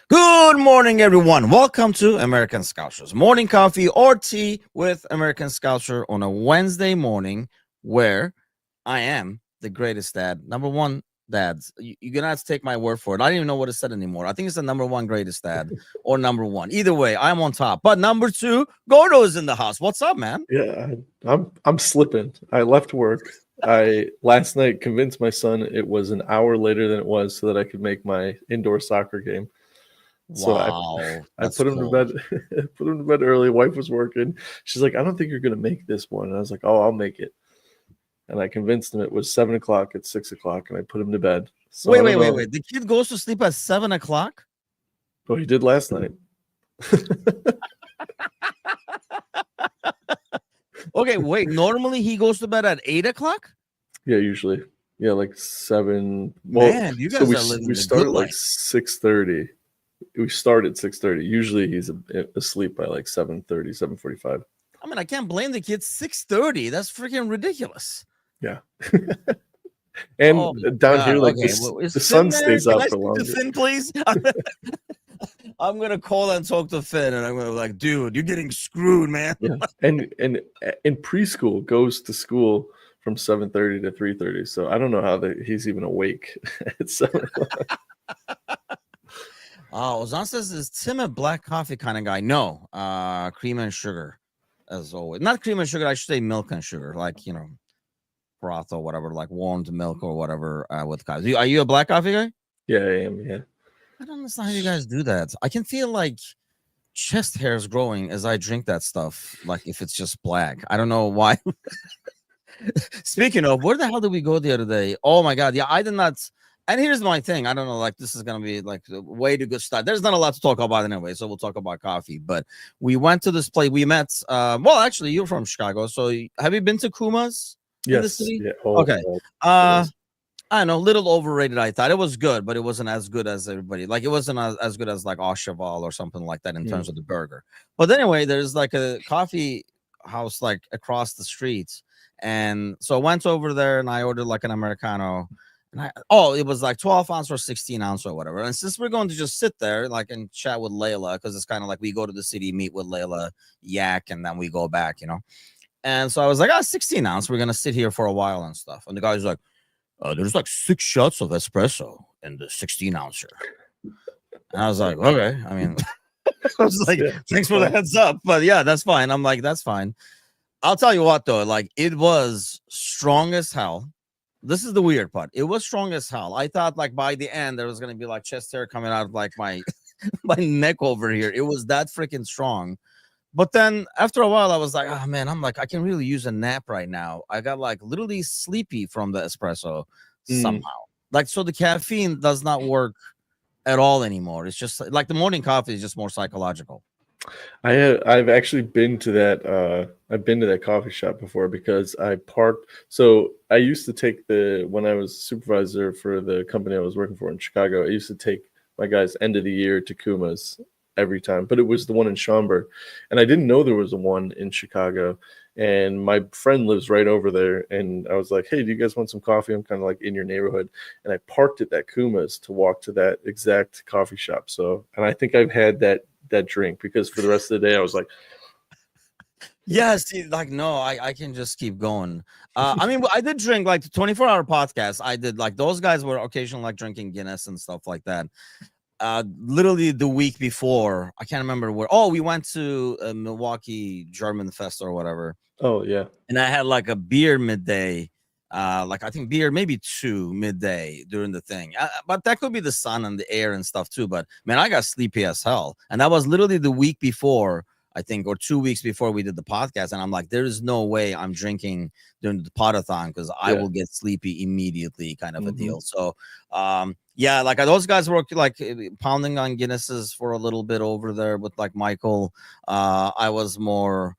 Good morning, everyone. Welcome to American Scouser's morning coffee or tea with American Scouser on a Wednesday morning, where I am the greatest dad. Number one, dads. You're gonna have to take my word for it. I don't even know what it said anymore. I think it's the number one greatest dad or number one. Either way, I'm on top. But number two, Gordo is in the house. What's up, man? Yeah, I'm slipping. I left work. I last night convinced my son it was an hour later than it was so that I could make my indoor soccer game. So Wow, I that's put him to cool. bed put him to bed early. Wife was working. She's like, I don't think you're gonna make this one. And I was like, oh, I'll make it. And I convinced him it was 7 o'clock at 6 o'clock, and I put him to bed. So I Wait, don't wait, wait, know. wait. The kid goes to sleep at 7 o'clock. But he did last night. Okay, wait. Normally he goes to bed at 8 o'clock. Yeah, usually. Yeah, like 7. Well, Man, you so guys are living we the good start at like life. 6:30. We start at 6:30. Usually he's asleep by like 7:30, 7:45. I mean, I can't blame the kids. 6:30. That's freaking ridiculous. Yeah. Oh And my down here, god. like Okay. Well, is the Finn sun there? stays Can out I for speak to longer. Finn, please? I'm gonna call and talk to Finn, and I'm gonna be like, dude, you're getting screwed, man. Yeah. And in preschool goes to school from 7:30 to 3:30. So I don't know how he's even awake at 7 o'clock. Oh, Ozan says, is Tim a black coffee kind of guy? No. Cream and sugar, as always. Not cream and sugar, I should say milk and sugar, like broth or whatever, like warmed milk or whatever with coffee. Are you a black coffee guy? Yeah, I am. Yeah. I don't understand how you guys do that. I can feel like chest hairs growing as I drink that stuff, like if it's just black. I don't know why. Speaking of, where the hell did we go the other day? Oh my god, yeah, I did not. And here's my thing. I don't know, like this is gonna be like a way too good stuff. There's not a lot to talk about anyway, so we'll talk about coffee. But we went to this place. We met. Well, actually, you're from Chicago, so have you been to Kuma's in the Yes. city? Yeah. Okay. Yes. I don't know, little overrated. I thought it was good, but it wasn't as good as everybody. Like it wasn't as good as like Cheval or something like that in terms of the burger. But anyway, there's like a coffee house like across the street, and so I went over there and I ordered like an americano. And it was like 12 ounce or 16 ounce or whatever. And since we're going to just sit there like and chat with Layla, because it's kind of like we go to the city, meet with Layla, yak, and then we go back. And so I was like, 16 ounce. We're gonna sit here for a while and stuff. And the guy's like, there's like 6 shots of espresso in the 16 ouncer. And I was like, okay. I mean, I was like, thanks for the heads up. But yeah, that's fine. I'm like, that's fine. I'll tell you what, though, like it was strong as hell. This is the weird part. It was strong as hell. I thought like by the end there was gonna be like chest hair coming out of like my my neck over here. It was that freaking strong. But then after a while, I was like, oh man, I'm like, I can really use a nap right now. I got like literally sleepy from the espresso somehow. Like, so the caffeine does not work at all anymore. It's just like the morning coffee is just more psychological. I've actually been to that. I've been to that coffee shop before because I parked. So I used to take when I was supervisor for the company I was working for in Chicago, I used to take my guys end of the year to Kuma's every time, but it was the one in Schaumburg, and I didn't know there was a one in Chicago. And my friend lives right over there, and I was like, "Hey, do you guys want some coffee? I'm kind of like in your neighborhood." And I parked at that Kuma's to walk to that exact coffee shop. So, and I think I've had that drink because for the rest of the day I was like, yes, like no, I can just keep going. I mean, I did drink like the 24-hour podcast. I did like those guys were occasionally like drinking Guinness and stuff like that. Literally the week before, I can't remember where. Oh, we went to a Milwaukee German Fest or whatever. oh yeah, And I had like a beer midday. Like I think beer maybe 2 midday during the thing, but that could be the sun and the air and stuff too. But man, I got sleepy as hell, and that was literally the week before, I think, or 2 weeks before we did the podcast. And I'm like, there is no way I'm drinking during the podathon because I will get sleepy immediately, kind of a deal. So, yeah, like those guys were like pounding on Guinnesses for a little bit over there with like Michael. I was more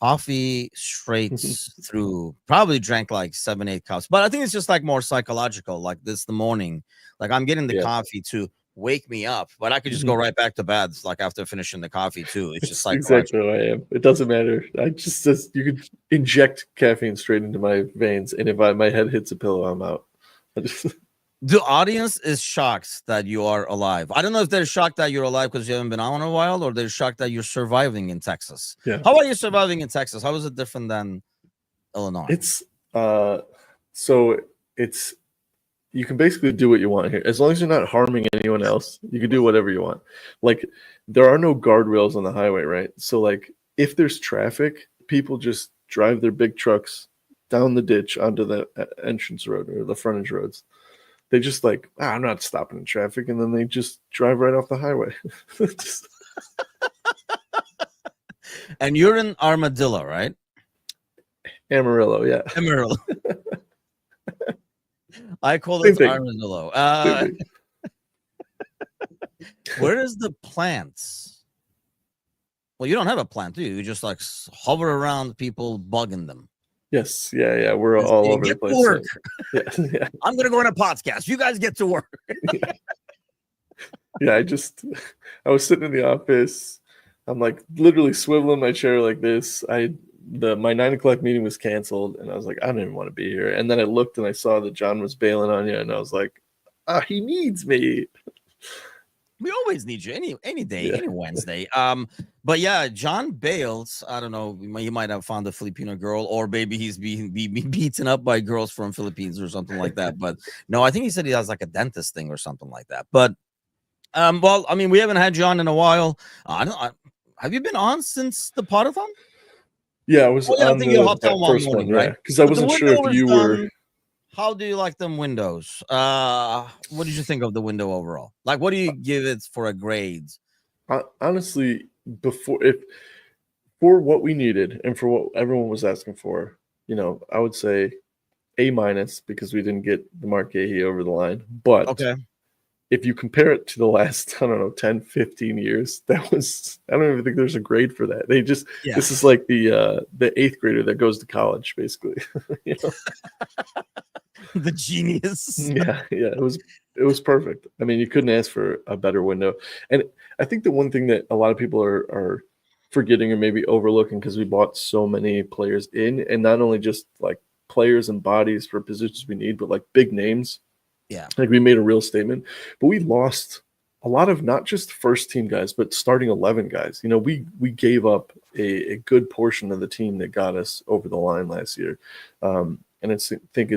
coffee straight through. Probably drank like 7-8 cups, but I think it's just like more psychological. Like this the morning, like I'm getting the coffee to wake me up, but I could just go right back to bed. It's like after finishing the coffee too. It's just exactly psychological. how I am. It doesn't matter. I just you could inject caffeine straight into my veins, and if my head hits a pillow, I'm out. The audience is shocked that you are alive. I don't know if they're shocked that you're alive because you haven't been on in a while, or they're shocked that you're surviving in Texas. Yeah. How are you surviving in Texas? How is it different than Illinois? It's so it's you can basically do what you want here. As long as you're not harming anyone else, you can do whatever you want. Like, there are no guardrails on the highway, right? So, like, if there's traffic, people just drive their big trucks down the ditch onto the entrance road or the frontage roads. They just like, I'm not stopping in traffic, and then they just drive right off the highway. Just- And you're in Armadillo, right? Amarillo, yeah. Amarillo. I call Same it thing. Armadillo. Same thing. Where is the plants? Well, you don't have a plant, do you? You just like hover around people, bugging them. Yes, yeah. We're all over the place. Work. So, yeah. I'm gonna go on a podcast. You guys get to work. Yeah, I was sitting in the office. I'm like literally swiveling my chair like this. My 9:00 meeting was canceled, and I was like, I don't even want to be here. And then I looked and I saw that John was bailing on you, and I was like, he needs me. We always need you any day, any Wednesday. But yeah, John bails. I don't know. He might have found a Filipino girl, or maybe he's being beaten up by girls from Philippines or something like that. But no, I think he said he has like a dentist thing or something like that. But well, I mean, we haven't had you on in a while. Have you been on since the podathon? Yeah, I was on the first one, right? Because I wasn't sure if you were. How do you like them windows? What did you think of the window overall? Like, what do you give it for a grade? Honestly, for what we needed and for what everyone was asking for, I would say A- because we didn't get the Mark Gahey over the line. But okay, if you compare it to the last, 10, 15 years, I don't even think there's a grade for that. This is like the 8th grader that goes to college, basically. The genius. Yeah, it was perfect. I mean, you couldn't ask for a better window. And I think the one thing that a lot of people are forgetting or maybe overlooking, because we bought so many players in, and not only just like players and bodies for positions we need, but like big names. Yeah. Like, we made a real statement, but we lost a lot of not just first team guys, but starting 11 guys. We gave up a good portion of the team that got us over the line last year. And I think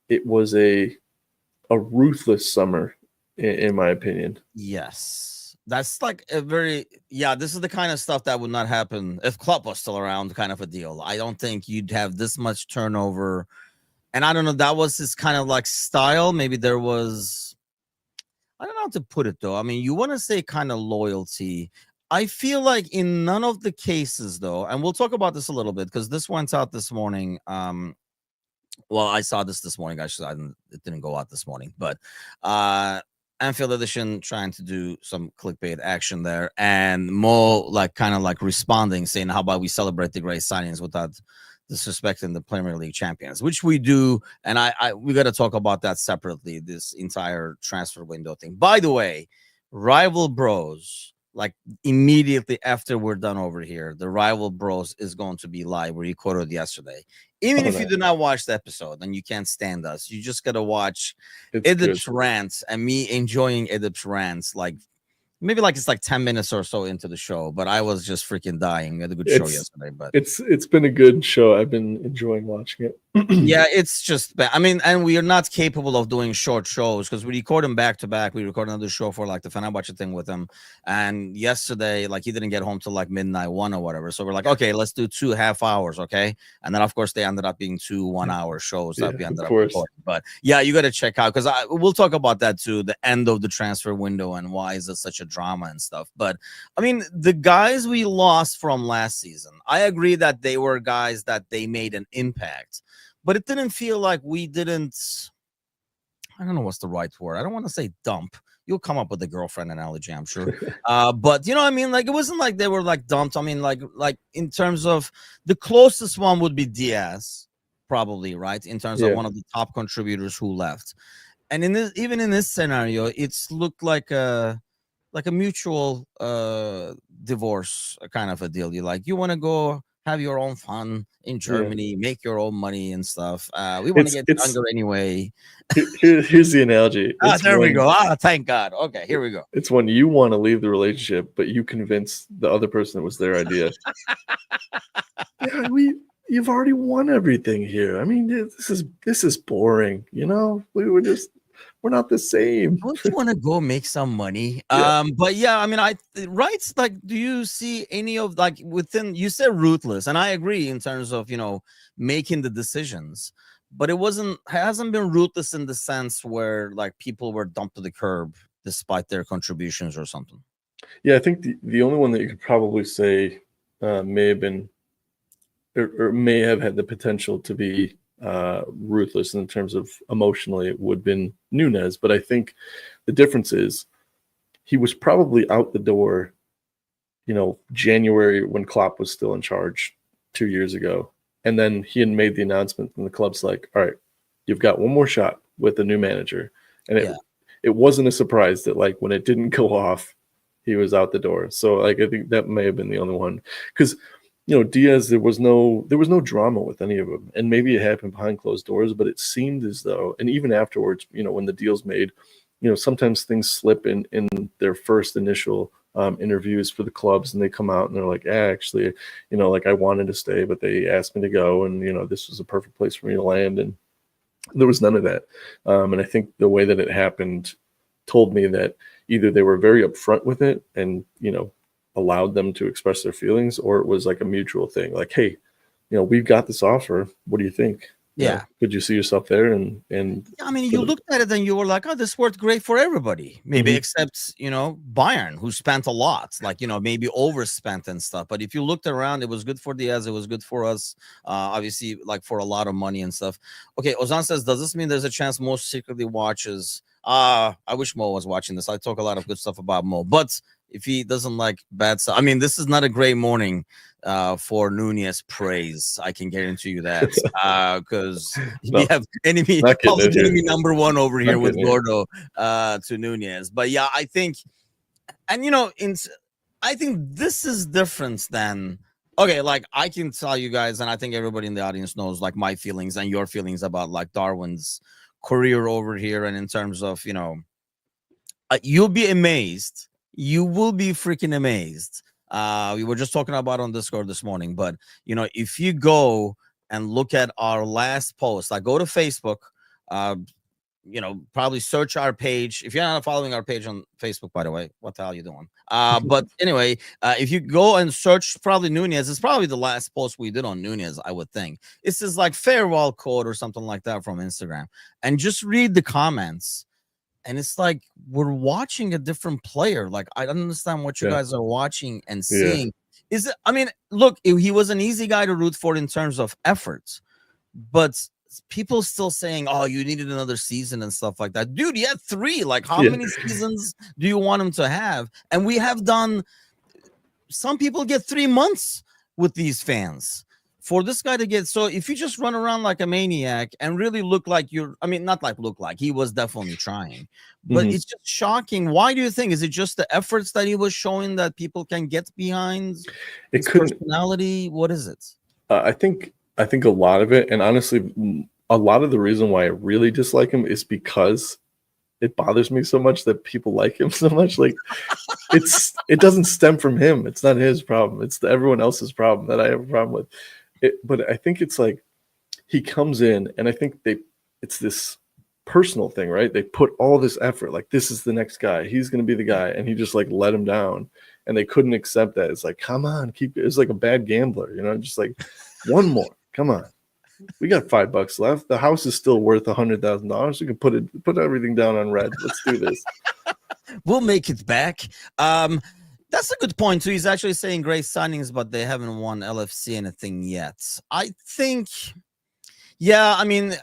it was a ruthless summer, in my opinion. Yes. That's like this is the kind of stuff that would not happen if Klopp was still around, kind of a deal. I don't think you'd have this much turnover. And I don't know, that was his kind of like style. Maybe there was, I don't know how to put it though. I mean, you want to say kind of loyalty. I feel like in none of the cases though, and we'll talk about this a little bit because this went out this morning. Well, I saw this morning. It didn't go out this morning, but Anfield Edition trying to do some clickbait action there, and Mo like kind of like responding, saying, "How about we celebrate the great signings without disrespecting the Premier League champions," which we do, and we got to talk about that separately. This entire transfer window thing. By the way, Rival Bros. Like immediately after we're done over here, the Rival Bros is going to be live. We recorded yesterday. Even if you did not watch the episode and you can't stand us, you just gotta watch Edip's rants and me enjoying Edip's rants. Like maybe like it's like 10 minutes or so into the show, but I was just freaking dying. We had a good show yesterday, but it's been a good show. I've been enjoying watching it. Yeah, it's just bad. I mean, and we are not capable of doing short shows because we record them back to back. We record another show for like the Fenerbahce thing with him, and yesterday, like he didn't get home till like midnight, 1 or whatever. So we're like, okay, let's do 2 half hours, okay? And then of course they ended up being 2 1-hour shows that we ended up recording. But yeah, you got to check out because we'll talk about that too. The end of the transfer window and why is it such a drama and stuff. But I mean, the guys we lost from last season, I agree that they were guys that they made an impact. But it didn't feel like we didn't, I don't know what's the right word. I don't want to say dump. You'll come up with a girlfriend analogy, I'm sure. But you know what I mean? Like, it wasn't like they were like dumped. I mean, like in terms of the closest one would be Diaz, probably, right? In terms of one of the top contributors who left. And even in this scenario, it's looked like a mutual divorce kind of a deal. You want to go have your own fun in Germany, make your own money and stuff. We want to get It's younger anyway. here's the analogy. It's There we when, go. Thank God. Okay, here we go. it's when you want to leave the relationship, but you convince the other person it was their idea. Yeah, you've already won everything here. I mean, this is boring. We're not the same. Don't you want to go make some money? Yeah. But yeah, I mean, right? Like, do you see any of like within? You said ruthless, and I agree in terms of making the decisions. But it hasn't been ruthless in the sense where like people were dumped to the curb despite their contributions or something. Yeah, I think the only one that you could probably say may have been or may have had the potential to be ruthless in terms of emotionally would have been Nunez. But I think the difference is he was probably out the door, January when Klopp was still in charge 2 years ago. And then he had made the announcement and the club's like, all right, you've got one more shot with the new manager. And it wasn't a surprise that like when it didn't go off, he was out the door. So like I think that may have been the only one. Because Diaz, there was no drama with any of them. And maybe it happened behind closed doors, but it seemed as though, and even afterwards, when the deal's made, sometimes things slip in their first initial interviews for the clubs, and they come out and they're like, actually, like I wanted to stay, but they asked me to go, and this was a perfect place for me to land, and there was none of that. And I think the way that it happened told me that either they were very upfront with it and allowed them to express their feelings, or it was like a mutual thing, like, hey, we've got this offer, what do you think? Yeah. Could you see yourself there? And I mean, you looked at it and you were like, oh, this worked great for everybody. Maybe except, Bayern, who spent a lot, like, maybe overspent and stuff. But if you looked around, it was good for Diaz. It was good for us. Obviously, like for a lot of money and stuff. Okay. Ozan says, does this mean there's a chance Mo secretly watches? I wish Mo was watching this. I talk a lot of good stuff about Mo, but if he doesn't like bad stuff, I mean, this is not a great morning for Nunez praise. I can guarantee you that because we have public enemy number one over here with Gordo to Nunez. But yeah, I think, and I think this is different than. Okay, like I can tell you guys, and I think everybody in the audience knows like my feelings and your feelings about like Darwin's career over here, and in terms of you'll be amazed. You will be freaking amazed. We were just talking about on Discord this morning, but if you go and look at our last post, like go to Facebook, probably search our page. If you're not following our page on Facebook, by the way, what the hell are you doing? But anyway, if you go and search probably Nunez, it's probably the last post we did on Nunez, I would think. It's this like farewell quote or something like that from Instagram, and just read the comments. And it's like we're watching a different player. Like I don't understand what you guys are watching and seeing. Is it? I mean, look, he was an easy guy to root for in terms of efforts, but people still saying, "Oh, you needed another season and stuff like that." Dude, he had 3. Like, how many seasons do you want him to have? And we have done. Some people get 3 months with these fans. For this guy to get, so if you just run around like a maniac and really look like not like look like, he was definitely trying, but it's just shocking. Why do you think? Is it just the efforts that he was showing that people can get behind? His personality? What is it? I think a lot of it, and honestly, a lot of the reason why I really dislike him is because it bothers me so much that people like him so much. Like it doesn't stem from him. It's not his problem. It's everyone else's problem that I have a problem with. But I think it's like he comes in, and I think it's this personal thing, right? They put all this effort, like this is the next guy. He's going to be the guy, and he just like let him down, and they couldn't accept that. It's like, come on, it's like a bad gambler, just like one more. Come on, we got $5 left. The house is still worth $100,000. We can put everything down on red. Let's do this. We'll make it back. That's a good point too. He's actually saying great signings, but they haven't won LFC anything yet. I think, I mean,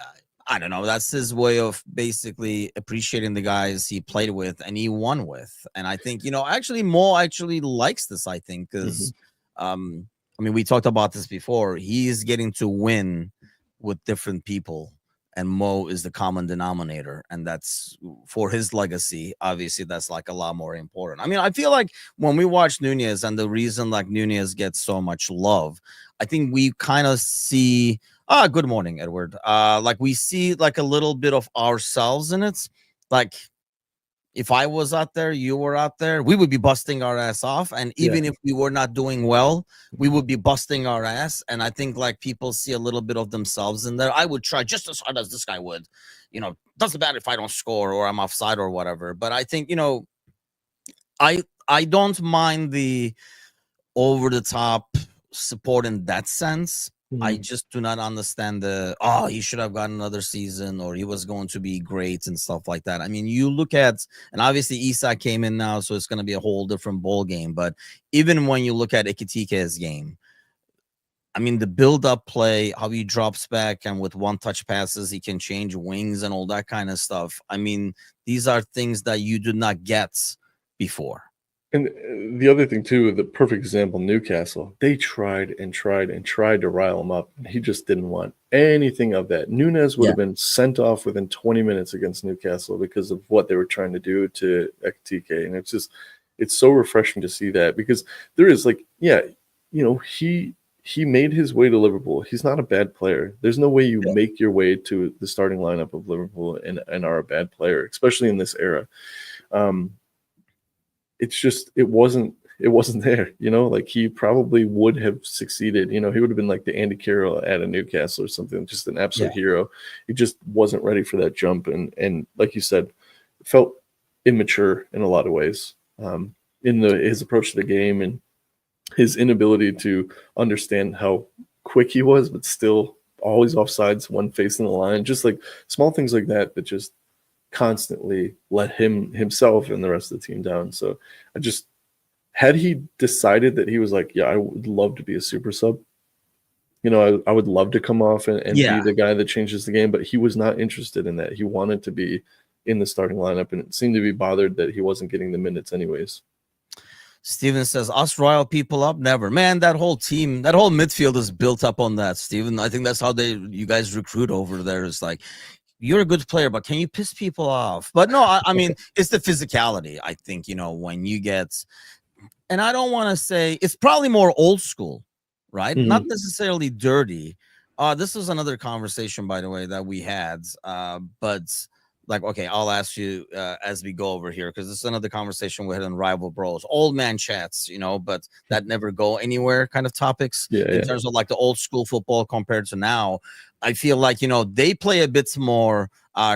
I don't know. That's his way of basically appreciating the guys he played with and he won with. And I think, actually Mo actually likes this, I think, because, I mean, we talked about this before. He's getting to win with different people. and Mo is the common denominator, and that's for his legacy. Obviously, that's like a lot more important. I mean, I feel like when we watch Nunez, and the reason like Nunez gets so much love, I think we kind of see. Good morning, Edward. Like we see like a little bit of ourselves in it. Like if I was out there, you were out there, we would be busting our ass off. And even if we were not doing well, we would be busting our ass. And I think like people see a little bit of themselves in there. I would try just as hard as this guy would. Doesn't matter if I don't score or I'm offside or whatever. But I think, I don't mind the over the top support in that sense. I just do not understand he should have gotten another season or he was going to be great and stuff like that. I mean, you look at, and obviously Isak came in now, so it's going to be a whole different ball game. But even when you look at Ekitike's game, I mean, the build-up play, how he drops back and with one-touch passes, he can change wings and all that kind of stuff. I mean, these are things that you did not get before. And the other thing, too, the perfect example, Newcastle, they tried and tried and tried to rile him up, and he just didn't want anything of that. Nunez would have been sent off within 20 minutes against Newcastle because of what they were trying to do to Ekitike. And it's so refreshing to see that because there is he made his way to Liverpool. He's not a bad player. There's no way you make your way to the starting lineup of Liverpool and are a bad player, especially in this era. It's just it wasn't there, like he probably would have succeeded. He would have been like the Andy Carroll at a Newcastle or something, just an absolute hero. He just wasn't ready for that jump, and like you said, felt immature in a lot of ways in his approach to the game and his inability to understand how quick he was, but still always offsides, one facing the line, just like small things like that just constantly let himself and the rest of the team down. So had he decided that he was like, I would love to be a super sub, I would love to come off and be the guy that changes the game, but he was not interested in that. He wanted to be in the starting lineup, and it seemed to be bothered that he wasn't getting the minutes anyways. Steven says, us rile people up? Never. Man, that whole team, that whole midfield is built up on that, Steven. I think that's how you guys recruit over there. It's like, you're a good player, but can you piss people off? But no, I mean, it's the physicality. I think, when you get, and I don't want to say, it's probably more old school, right? Not necessarily dirty. This is another conversation, by the way, that we had. But like, okay, I'll ask you as we go over here, because this is another conversation we had on Rival Bros, old man chats, but that never go anywhere kind of topics in terms of like the old school football compared to now. I feel like, they play a bit more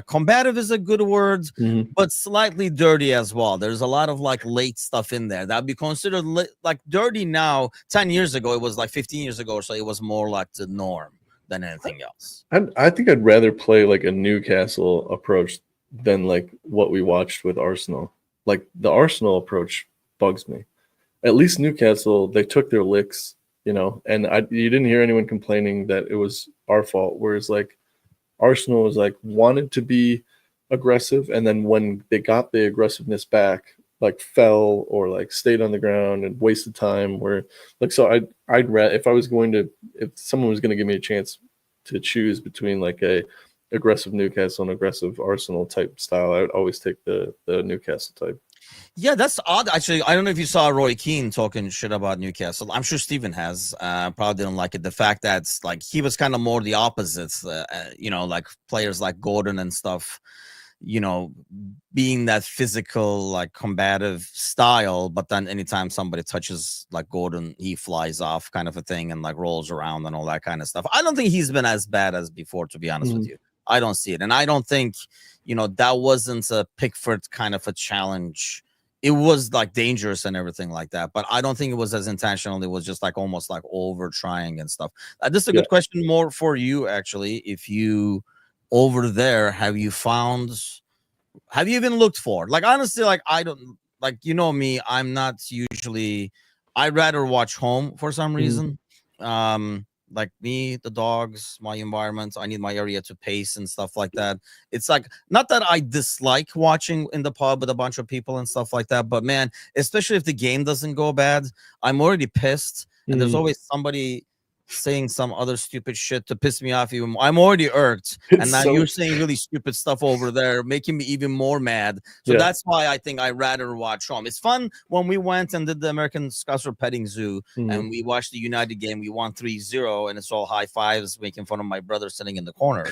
combative is a good word, but slightly dirty as well. There's a lot of like late stuff in there that'd be considered like dirty now. 10 years ago, it was like 15 years ago or so, it was more like the norm than anything else. I think I'd rather play like a Newcastle approach than like what we watched with Arsenal. Like the Arsenal approach bugs me. At least Newcastle, they took their licks, and you didn't hear anyone complaining that it was our fault. Whereas like Arsenal was like wanted to be aggressive, and then when they got the aggressiveness back, like fell or like stayed on the ground and wasted time. Where like so I'd rather if someone was going to give me a chance to choose between like a aggressive Newcastle and aggressive Arsenal type style, I would always take the Newcastle type. Yeah, that's odd. Actually, I don't know if you saw Roy Keane talking shit about Newcastle. I'm sure Steven has. Probably didn't like it. The fact that like he was kind of more the opposites, like players like Gordon and stuff, being that physical, like combative style. But then anytime somebody touches like Gordon, he flies off kind of a thing and like rolls around and all that kind of stuff. I don't think he's been as bad as before, to be honest with you. I don't see it. And I don't think, that wasn't a Pickford kind of a challenge. It was like dangerous and everything like that, but I don't think it was as intentional. It was just like almost like over trying and stuff. This is a good question more for you, actually. If you over there, have you even looked for, like, honestly, like, I don't, like, me, I'm not usually, I'd rather watch home for some reason. Like me, the dogs, my environment, I need my area to pace and stuff like that. It's like, not that I dislike watching in the pub with a bunch of people and stuff like that, but man, especially if the game doesn't go bad, I'm already pissed. And there's always somebody saying some other stupid shit to piss me off even more. I'm already irked, and It's now so you're saying really stupid stuff over there, making me even more mad. So yeah. that's why I think I rather watch home. It's fun when we went and did the American Scouser petting zoo, Mhm. and we watched the United game. We won 3-0, and it's all high fives, making fun of my brother sitting in the corner.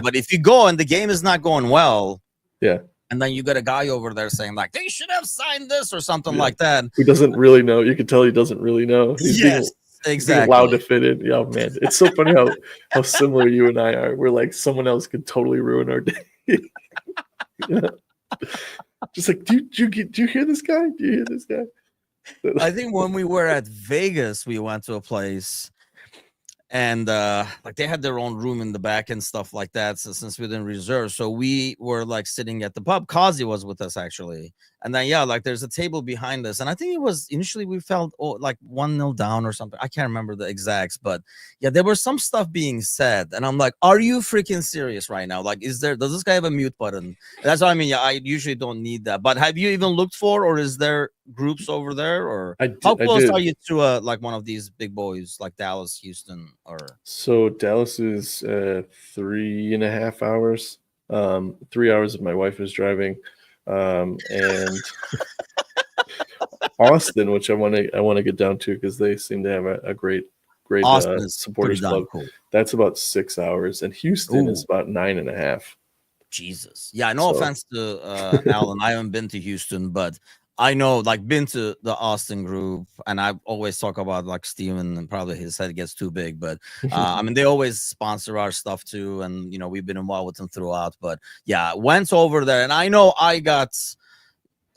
But if you go and the game is not going well, Yeah. and then you got a guy over there saying like they should have signed this or something Yeah. like that. Who doesn't really know? You can tell he doesn't really know. He's being Yes, He's being allowed to exactly. fit in. Yeah, man. It's so funny how similar you and I are. We're like someone else could totally ruin our day. Yeah. Just like, do you hear this guy? Do you hear this guy? I think when we were at Vegas, we went to a place and like they had their own room in the back and stuff like that. So since we didn't reserve, so we were like sitting at the pub. Kazi was with us actually, and then yeah, like there's a table behind us, and I think it was initially we felt like 1-0 down or something. I can't remember the exacts, but yeah, there was some stuff being said, and I'm like, are you freaking serious right now? Like, does this guy have a mute button? That's what I mean. Yeah, I usually don't need that, but have you even looked for, or is there groups over there, or how I close did. are you to like one of these big boys like Dallas, Houston, or So Dallas is 3.5 hours. 3 hours if my wife is driving. And Austin, which I want to get down to because they seem to have a great Austin is supporters pretty damn club. cool. That's about 6 hours, and Houston is about 9.5. Jesus, yeah. No So- offense to Alan, I haven't been to Houston, but I know, like, been to the Austin group, and I always talk about like Steven, and probably his head gets too big, but I mean, they always sponsor our stuff too, and you know, we've been involved with them throughout. But yeah, went over there, and I know I got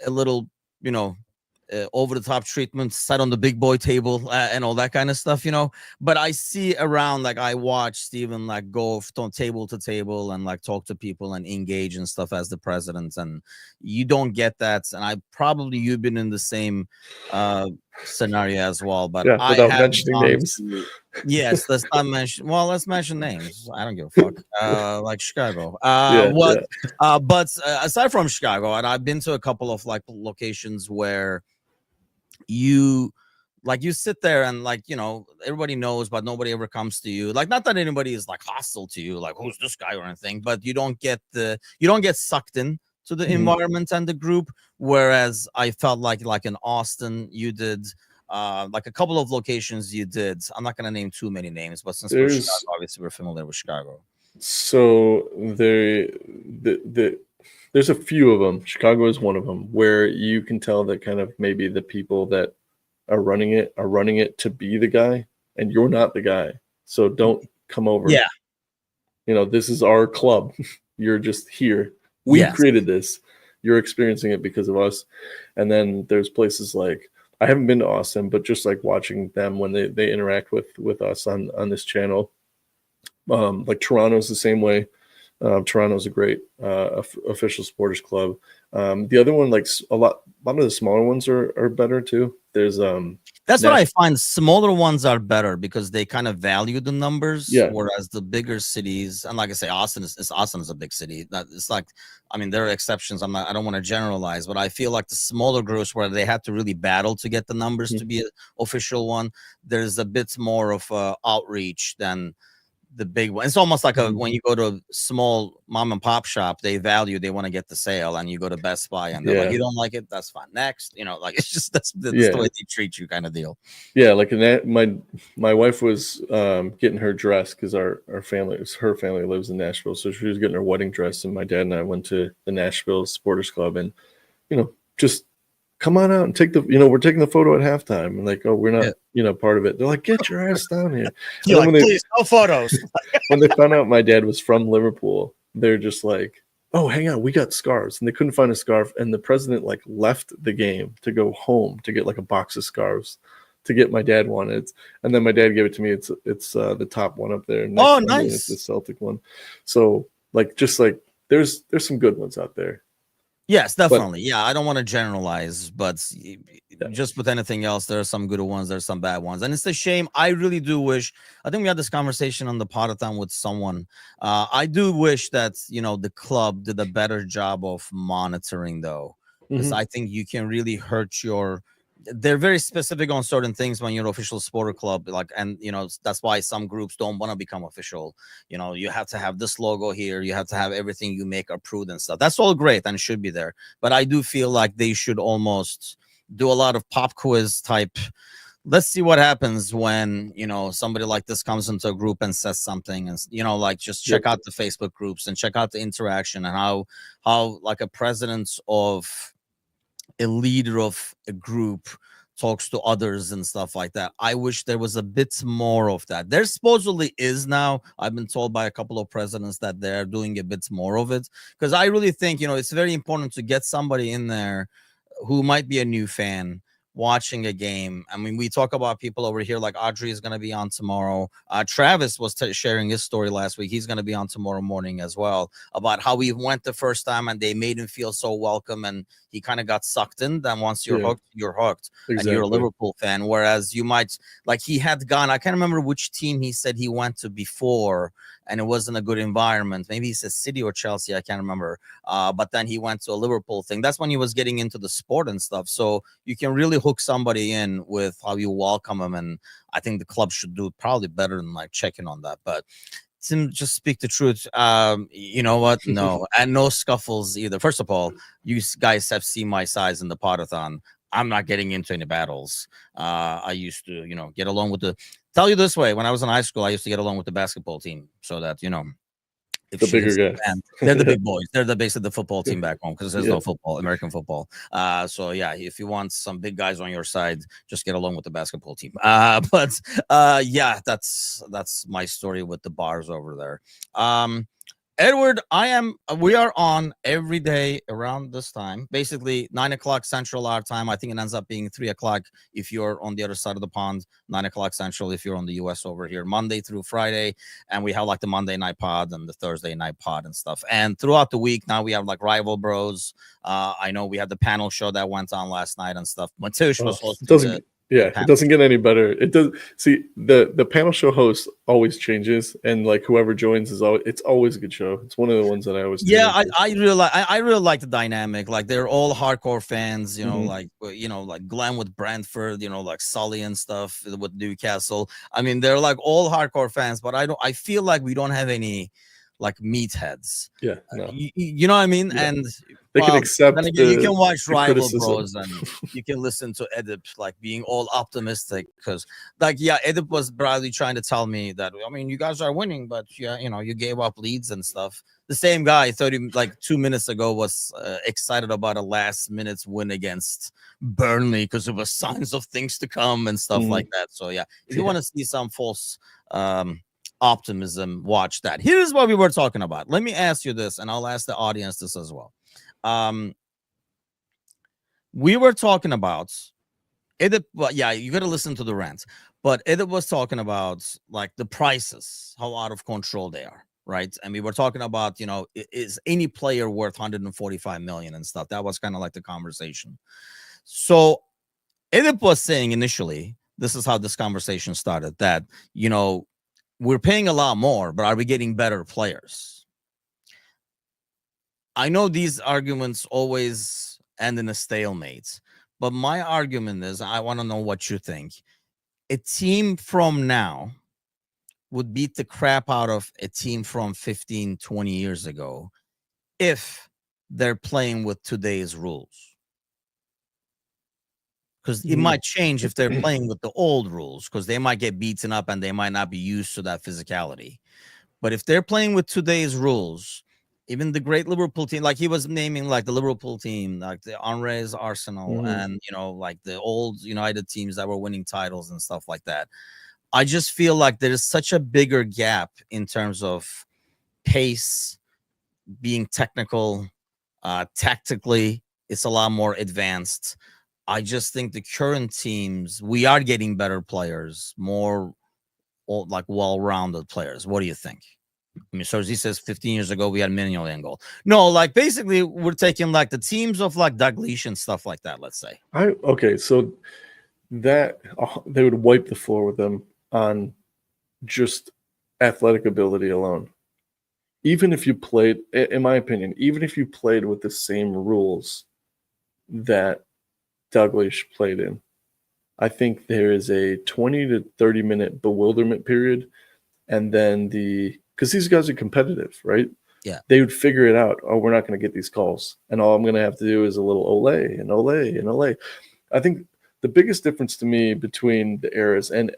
a little, you know, over the top treatment, sat on the big boy table and all that kind of stuff, you know. But I see around, like, I watch Steven like go from table to table and like talk to people and engage and stuff as the president, and you don't get that. And I probably you've been in the same scenario as well, but yeah, I without have mentioning gone names. yes, let's not mention. Well, let's mention names. I don't give a fuck. Like Chicago. Yeah, What? But aside from Chicago, and I've been to a couple of like locations where you sit there and like, you know, everybody knows, but nobody ever comes to you. Like, not that anybody is like hostile to you, like who's this guy or anything, but you don't get sucked in to the environment and the group. Whereas I felt like in Austin, you did. Like a couple of locations you did. I'm not going to name too many names, but since we're Chicago, obviously we're familiar with Chicago. So there's a few of them. Chicago is one of them where you can tell that kind of maybe the people that are running it to be the guy, and you're not the guy. So don't come over. Yeah. You know, this is our club. You're just here. We created this. You're experiencing it because of us. And then there's places like, I haven't been to Austin, but just like watching them when they interact with us on this channel. Like Toronto's the same way. Toronto's a great official supporters club. The other one, like a lot of the smaller ones are better too. There's that's what I find. Smaller ones are better because they kind of value the numbers. Yeah. Whereas the bigger cities, and like I say, Austin is a big city. That it's like, I mean, there are exceptions. I don't want to generalize, but I feel like the smaller groups where they had to really battle to get the numbers to be an official one, there's a bit more of outreach than the big one. It's almost like when you go to a small mom and pop shop, they want to get the sale, and you go to Best Buy and they're like, you don't like it, that's fine, next, you know, like it's just that's the way they treat you, kind of deal. Yeah, like in that, my wife was getting her dress because her family lives in Nashville, so she was getting her wedding dress, and my dad and I went to the Nashville Supporters Club, and you know, just come on out and take the, you know, we're taking the photo at halftime, and like, oh, we're not, you know, part of it. They're like, get your ass down here. You're like, please, no photos. When they found out my dad was from Liverpool, they're just like, oh, hang on, we got scarves, and they couldn't find a scarf, and the president like left the game to go home to get like a box of scarves to get my dad wanted, and then my dad gave it to me. It's the top one up there. Oh, nice. It's the Celtic one. So like, just like there's some good ones out there. Yes, definitely. I don't want to generalize, but just with anything else, there are some good ones, there's some bad ones, and it's a shame. I really do wish. I think we had this conversation on the podathon with someone. I do wish that, you know, the club did a better job of monitoring, though, because I think you can really hurt your they're very specific on certain things when you're an official supporter club, like, and that's why some groups don't want to become official. You have to have this logo here, you have to have everything you make approved and stuff. That's all great and should be there, but I do feel like they should almost do a lot of pop quiz type. Let's see what happens when somebody like this comes into a group and says something, and like, just check out the Facebook groups and check out the interaction, and how like a president of a leader of a group talks to others and stuff like that. I wish there was a bit more of that. There supposedly is now. I've been told by a couple of presidents that they're doing a bit more of it, because I really think it's very important to get somebody in there who might be a new fan watching a game. I mean, we talk about people over here like Audrey is going to be on tomorrow. Travis was sharing his story last week. He's going to be on tomorrow morning as well, about how he went the first time and they made him feel so welcome, and he kind of got sucked in. Then once you're hooked, you're hooked. Exactly. And you're a Liverpool fan. Whereas you might, like, he had gone, I can't remember which team he said he went to before, and it wasn't a good environment. Maybe he said City or Chelsea, I can't remember. But then he went to a Liverpool thing. That's when he was getting into the sport and stuff. So you can really hook somebody in with how you welcome them, and I think the club should do probably better than like checking on that. But Tim, just speak the truth. You know what? No, and no scuffles either. First of all, you guys have seen my size in the podathon. I'm not getting into any battles. I used to, get along with tell you this way, when I was in high school, I used to get along with the basketball team, so that, if the bigger guys, they're the big boys. They're the base of the football team back home, because there's no football, American football. So yeah, if you want some big guys on your side, just get along with the basketball team. But yeah, that's my story with the bars over there. Edward, we are on every day around this time, basically 9 o'clock Central our time. I think it ends up being 3 o'clock if you're on the other side of the pond, 9 o'clock Central if you're on the US over here, Monday through Friday. And we have like the Monday night pod and the Thursday night pod and stuff. And throughout the week now we have like Rival Bros. I know we had the panel show that went on last night and stuff. Matush was hosting it doesn't get any better. It does. See, the panel show host always changes, and like whoever joins it's always a good show. It's one of the ones that I always I really like the dynamic. Like, they're all hardcore fans, like Glenn with Brentford, like Sully and stuff with Newcastle. I mean, they're like all hardcore fans, but I feel like we don't have any like meatheads. Yeah, no. You know what I mean? Yeah. And they can accept. Then again, you can watch Rival Bros and you can listen to Edip like being all optimistic, because like Edip was probably trying to tell me that, I mean, you guys are winning, but you gave up leads and stuff. The same guy 2 minutes ago was excited about a last minute win against Burnley because it was signs of things to come and stuff like that. So yeah, if you want to see some false optimism, watch that. Here's what we were talking about. Let me ask you this, and I'll ask the audience this as well. We were talking about Edip. Well, yeah, you got to listen to the rant, but Edip was talking about like the prices, how out of control they are, right? And we were talking about, is any player worth 145 million and stuff? That was kind of like the conversation. So Edip was saying initially, this is how this conversation started, that we're paying a lot more, but are we getting better players? I know these arguments always end in a stalemate, but my argument is, I want to know what you think. A team from now would beat the crap out of a team from 15, 20 years ago if they're playing with today's rules. Because it might change if they're playing with the old rules, because they might get beaten up and they might not be used to that physicality. But if they're playing with today's rules, even the great Liverpool team, like he was naming like the Liverpool team, like the Henry's Arsenal, and like the old United teams that were winning titles and stuff like that. I just feel like there's such a bigger gap in terms of pace, being technical, tactically, it's a lot more advanced. I just think the current teams, we are getting better players, more like well-rounded players. What do you think? I mean, so he says 15 years ago we had Mignolet in goal. No, like basically we're taking like the teams of like Dalglish and stuff like that. Let's say. So that they would wipe the floor with them on just athletic ability alone. Even if you played, in my opinion, even if you played with the same rules that Dalglish played in, I think there is a 20 to 30-minute bewilderment period, and then because these guys are competitive, right? Yeah. They would figure it out. Oh, we're not going to get these calls, and all I'm going to have to do is a little ole and ole and ole. I think the biggest difference to me between the eras, and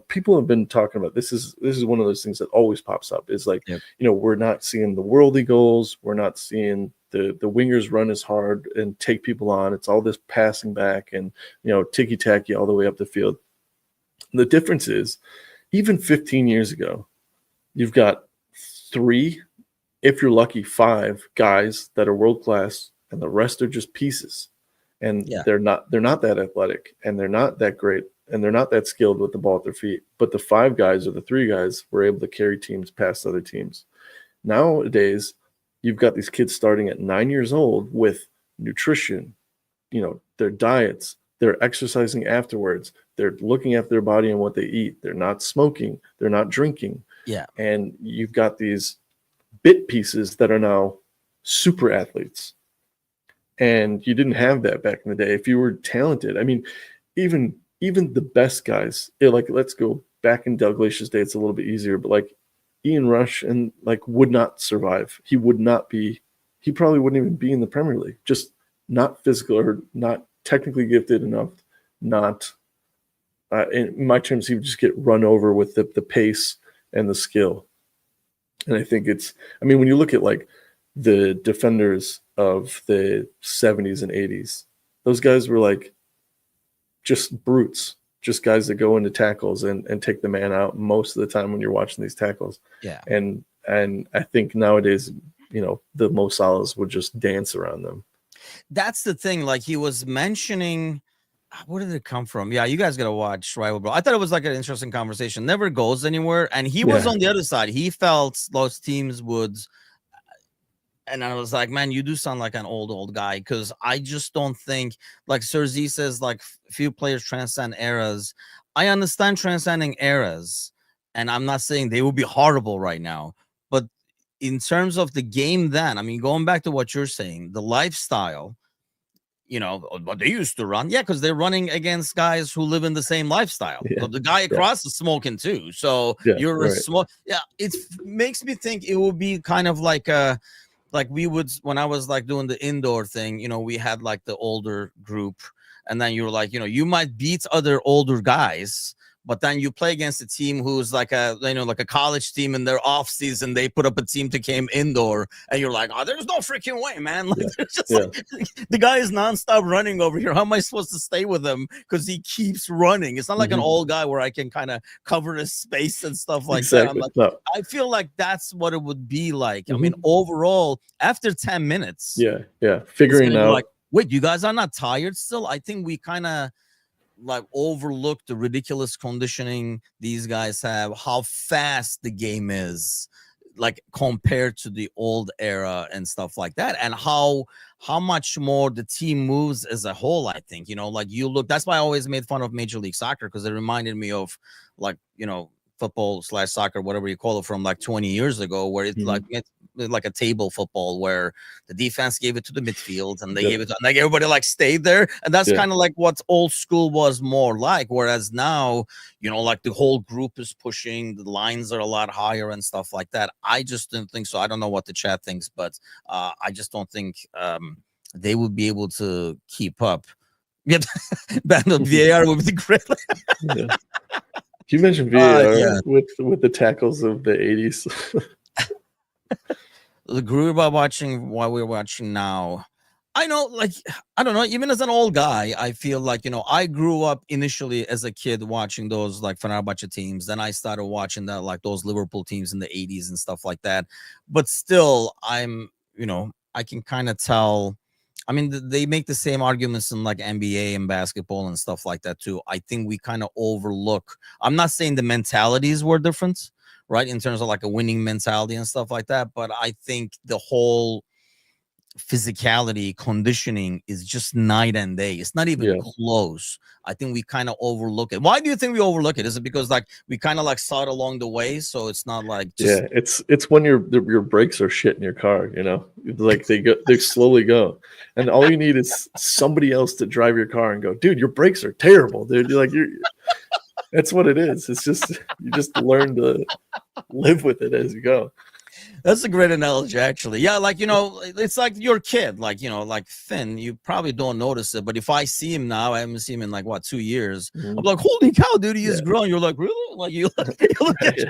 people have been talking about this is one of those things that always pops up, is like, Yep. we're not seeing the worldly goals, we're not seeing the wingers run as hard and take people on. It's all this passing back and ticky tacky all the way up the field. The difference is, even 15 years ago, you've got 3, if you're lucky, 5 guys that are world class, and the rest are just pieces. And they're not that athletic, and they're not that great, and they're not that skilled with the ball at their feet. But the 5 guys or the 3 guys were able to carry teams past other teams. Nowadays, you've got these kids starting at 9 years old with nutrition, their diets, they're exercising afterwards, they're looking after their body and what they eat, they're not smoking, they're not drinking. Yeah. And you've got these bit pieces that are now super athletes. And you didn't have that back in the day. If you were talented, I mean, even the best guys, like, let's go back in Dalglish's day, it's a little bit easier, but like Ian Rush and would not survive. He probably wouldn't even be in the Premier League. Just not physical, or not technically gifted enough. Not in my terms, he would just get run over with the pace and the skill. And I think when you look at the defenders of the 70s and 80s, those guys were just brutes, just guys that go into tackles and take the man out most of the time when you're watching these tackles. Yeah. And I think nowadays, the Mo Salahs would just dance around them. That's the thing. Like, he was mentioning, where did it come from? Yeah, you guys gotta watch Rival Bro. I thought it was an interesting conversation. Never goes anywhere. And he was on the other side. He felt those teams would. And I was like, man, you do sound like an old guy, because I just don't think, like Sir Z says, few players transcend eras. I understand transcending eras, and I'm not saying they will be horrible right now, but in terms of the game then, I mean, going back to what you're saying, the lifestyle, what they used to run, because they're running against guys who live in the same lifestyle. Yeah. The guy across is smoking too, so you're a smoke. Yeah, it makes me think it will be kind of like we would, when I was doing the indoor thing, we had the older group, and then you were you might beat other older guys, but then you play against a team who's like a college team. In their off season, they put up a team that came indoor, and you're like, oh, there's no freaking way, man. There's just the guy is nonstop running over here. How am I supposed to stay with him? Because he keeps running. It's not like an old guy where I can kind of cover his space and stuff like that. I'm I feel like that's what it would be like. I mean, overall, after 10 minutes, figuring out, wait, you guys are not tired still? I think we kind of overlook the ridiculous conditioning these guys have, how fast the game is, compared to the old era and stuff like that, and how much more the team moves as a whole. I think, you look, that's why I always made fun of Major League Soccer, because it reminded me of football/soccer, whatever you call it, from 20 years ago, where it's like a table football, where the defense gave it to the midfield, and they gave it to, and everybody stayed there, and that's kind of what old school was more like. Whereas now, the whole group is pushing, the lines are a lot higher and stuff like that. I just didn't think so. I don't know what the chat thinks, but I just don't think they would be able to keep up. Yeah, ban of VAR would be great. You mentioned VAR with the tackles of the 80s. The group about watching what we're watching now. I know, I don't know, even as an old guy, I feel I grew up initially as a kid watching those Fenerbahce teams. Then I started watching that those Liverpool teams in the 80s and stuff like that. But still, I'm, I can kind of tell. I mean, they make the same arguments in NBA and basketball and stuff like that too. I think we kind of overlook. I'm not saying the mentalities were different, right, in terms of a winning mentality and stuff like that, but I think the whole physicality, conditioning is just night and day. It's not even close. I think we kind of overlook it. Why do you think we overlook it? Is it because like we kind of like saw it along the way, so it's not like just... it's when your brakes are shit in your car, you know, like they slowly go, and all you need is somebody else to drive your car and go, dude, your brakes are terrible, dude. That's what it is. It's just you just learn to live with it as you go. That's a great analogy, actually. Yeah, like, you know, it's like your kid, like, you know, like Finn, you probably don't notice it, but if I see him now, I haven't seen him in like, what, 2 years, I'm like, holy cow, dude, he is grown. You're like, really? Like, he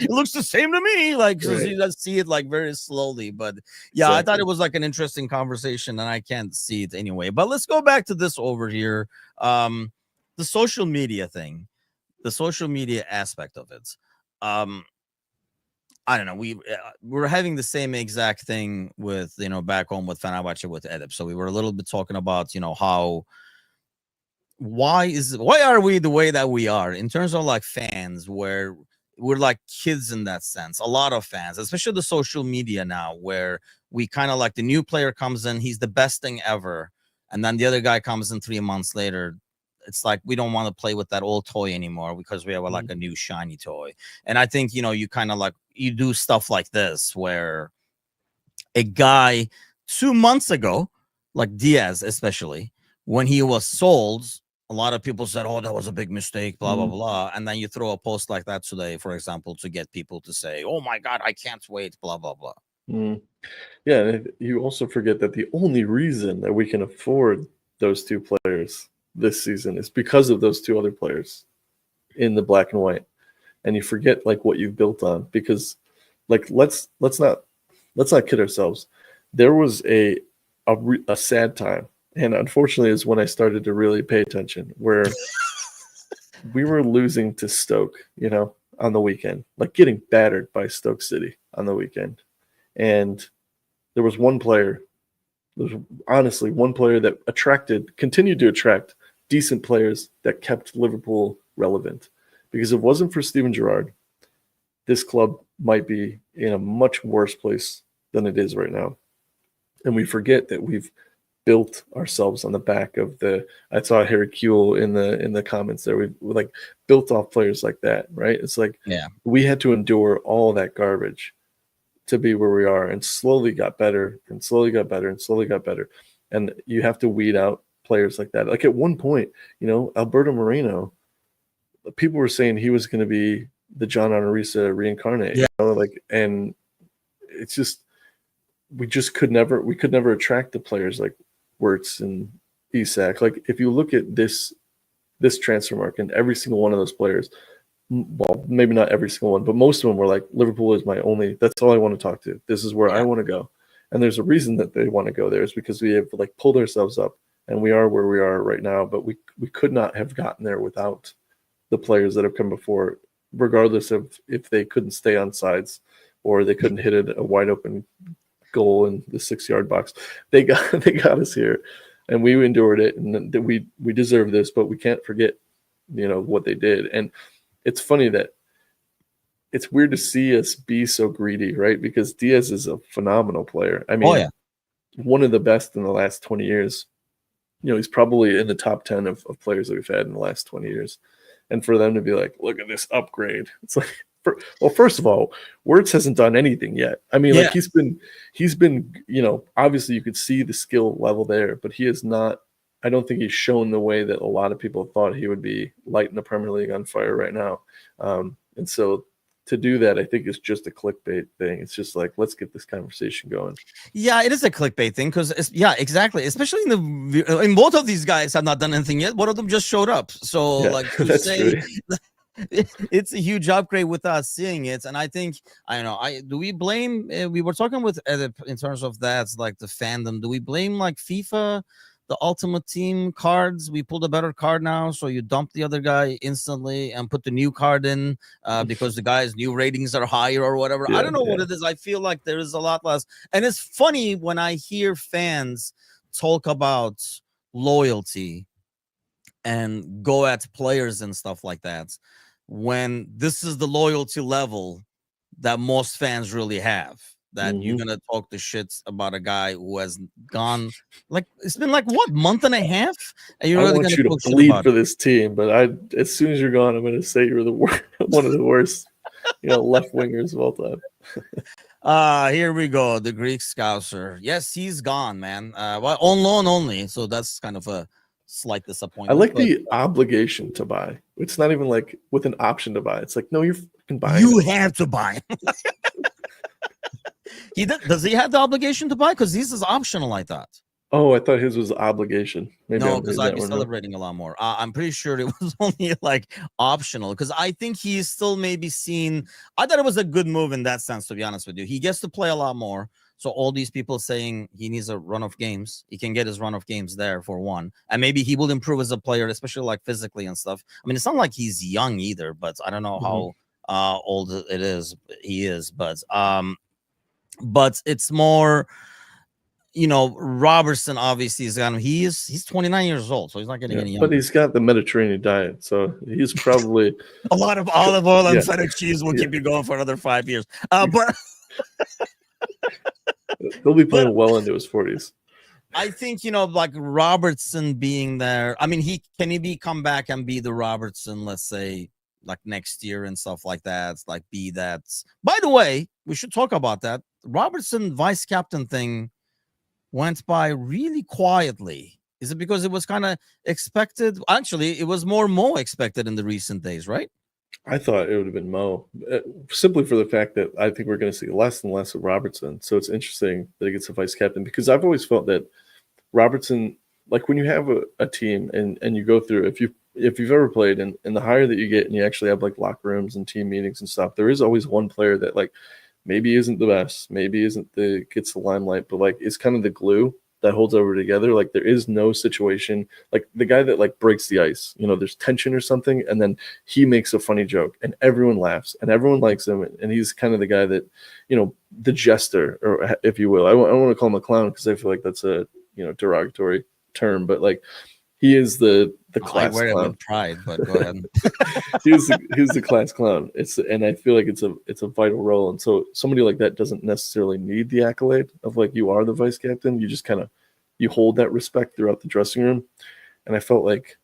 looks the same to me. Like, so you just see it like very slowly. But yeah, I thought it was like an interesting conversation, and I can't see it anyway. But let's go back to this over here. The social media thing, the social media aspect of it. I don't know. We're having the same exact thing with, you know, back home with Fenerbahce with Edip. So we were a little bit talking about, you know, why are we the way that we are in terms of like fans, where we're like kids in that sense. A lot of fans, especially the social media now, where we kind of like the new player comes in, he's the best thing ever, and then the other guy comes in 3 months later. It's like we don't want to play with that old toy anymore because we have like a new shiny toy. And I think, you know, you kind of like you do stuff like this where a guy 2 months ago, like Diaz, especially when he was sold, a lot of people said, oh, that was a big mistake, blah, blah, blah. And then you throw a post like that today, for example, to get people to say, oh my God, I can't wait, blah, blah, blah. Yeah, and you also forget that the only reason that we can afford those two players this season is because of those two other players in the black and white. And you forget like what you've built on, because like let's not kid ourselves. There was a sad time, and unfortunately is when I started to really pay attention, where we were losing to Stoke, you know, on the weekend, like getting battered by Stoke City on the weekend. And there was one player, honestly one player that continued to attract decent players that kept Liverpool relevant. Because if it wasn't for Steven Gerrard, this club might be in a much worse place than it is right now. And we forget that we've built ourselves on the back of I saw Harry Kuehl in the comments there. We like built off players like that, right? It's like we had to endure all that garbage to be where we are, and slowly got better and slowly got better and slowly got better. And you have to weed out players like that. Like at one point, you know, Alberto Moreno, people were saying he was going to be the John Onorisa reincarnate, you know, like, and it's just, we could never attract the players like Wirtz and Isak. Like if you look at this transfer market, and every single one of those players, well, maybe not every single one, but most of them were like, Liverpool is that's all I want to talk to. This is where I want to go. And there's a reason that they want to go there, is because we have like pulled ourselves up, and we are where we are right now, but we could not have gotten there without the players that have come before, regardless of if they couldn't stay on sides or they couldn't hit a wide open goal in the 6-yard box. They got us here, and we endured it, and we deserve this, but we can't forget, you know, what they did. And it's funny that it's weird to see us be so greedy, right? Because Diaz is a phenomenal player. I mean, one of the best in the last 20 years. You know, he's probably in the top 10 of players that we've had in the last 20 years. And for them to be like, look at this upgrade. It's like, well, first of all, Wirtz hasn't done anything yet. I mean, like he's been, you know, obviously you could see the skill level there, but he is not, I don't think he's shown the way that a lot of people thought he would be, lighting the Premier League on fire right now. And so to do that, I think is just a clickbait thing. It's just like, let's get this conversation going. Yeah, it is a clickbait thing, because exactly. Especially in both of these guys have not done anything yet. One of them just showed up. So like to say it's a huge upgrade with us seeing it. And I think, I don't know, do we blame, we were talking with Edip in terms of that, like the fandom, do we blame like FIFA, the Ultimate Team cards? We pulled a better card now, so you dump the other guy instantly and put the new card in because the guy's new ratings are higher or whatever. I don't know what it is. I feel like there is a lot less. And it's funny when I hear fans talk about loyalty and go at players and stuff like that, when this is the loyalty level that most fans really have. that you're gonna talk the shits about a guy who has gone like it's been like what month and a half, and you're I really want gonna you to talk shit bleed about for it. this team, but as soon as you're gone, I'm gonna say you're the one of the worst, left wingers of all time. Here we go. The Greek Scouser. Yes, he's gone, man. Well, on loan only, so that's kind of a slight I disappointment. like But the obligation to buy. It's not even like with an option to buy. It's like, no, you're fucking buying. you it. have to buy. Does he have the obligation to buy? Because this is optional, I thought. Oh, I thought his was obligation. Maybe No, I'm because reading I'd that be one. celebrating a lot more. I'm pretty sure it was only like optional because I think he's still maybe seen. I thought it was a good move in that sense, to be honest with you. He gets to play a lot more. So all these people saying he needs a run of games, he can get his run of games there for one, and maybe he will improve as a player, especially like physically and stuff. I mean, it's not like he's young either, but I don't know how old it is. He is, but it's more. Robertson obviously is gone. He's 29 years old, so he's not getting any younger. But he's got the Mediterranean diet, so he's probably a lot of olive oil and feta cheese will keep you going for another 5 years. But he'll be playing well into his 40s. I think like Robertson being there. I mean, can he come back and be the Robertson? Let's say like next year and stuff like that. Like be that. By the way, we should talk about that Robertson vice captain thing. Went by really quietly. Is it because it was kind of expected? Actually, it was more expected in the recent days, right? I thought it would have been Mo, simply for the fact that I think we're going to see less and less of Robertson. So it's interesting that he gets a vice captain because I've always felt that Robertson, like when you have a team and you go through, if you've ever played and the higher that you get and you actually have like locker rooms and team meetings and stuff, there is always one player that like maybe isn't the best, maybe isn't gets the limelight, but like is kind of the glue that holds everybody together. Like there is no situation like the guy that like breaks the ice, there's tension or something, and then he makes a funny joke and everyone laughs and everyone likes him, and he's kind of the guy that, the jester, or if you will. I don't want to call him a clown because I feel like that's a derogatory term, but like he is the class I wear clown. it with pride, but go ahead. He's the class clown. And I feel like it's a vital role. And so somebody like that doesn't necessarily need the accolade of like you are the vice captain. You just kind of you hold that respect throughout the dressing room. And I felt like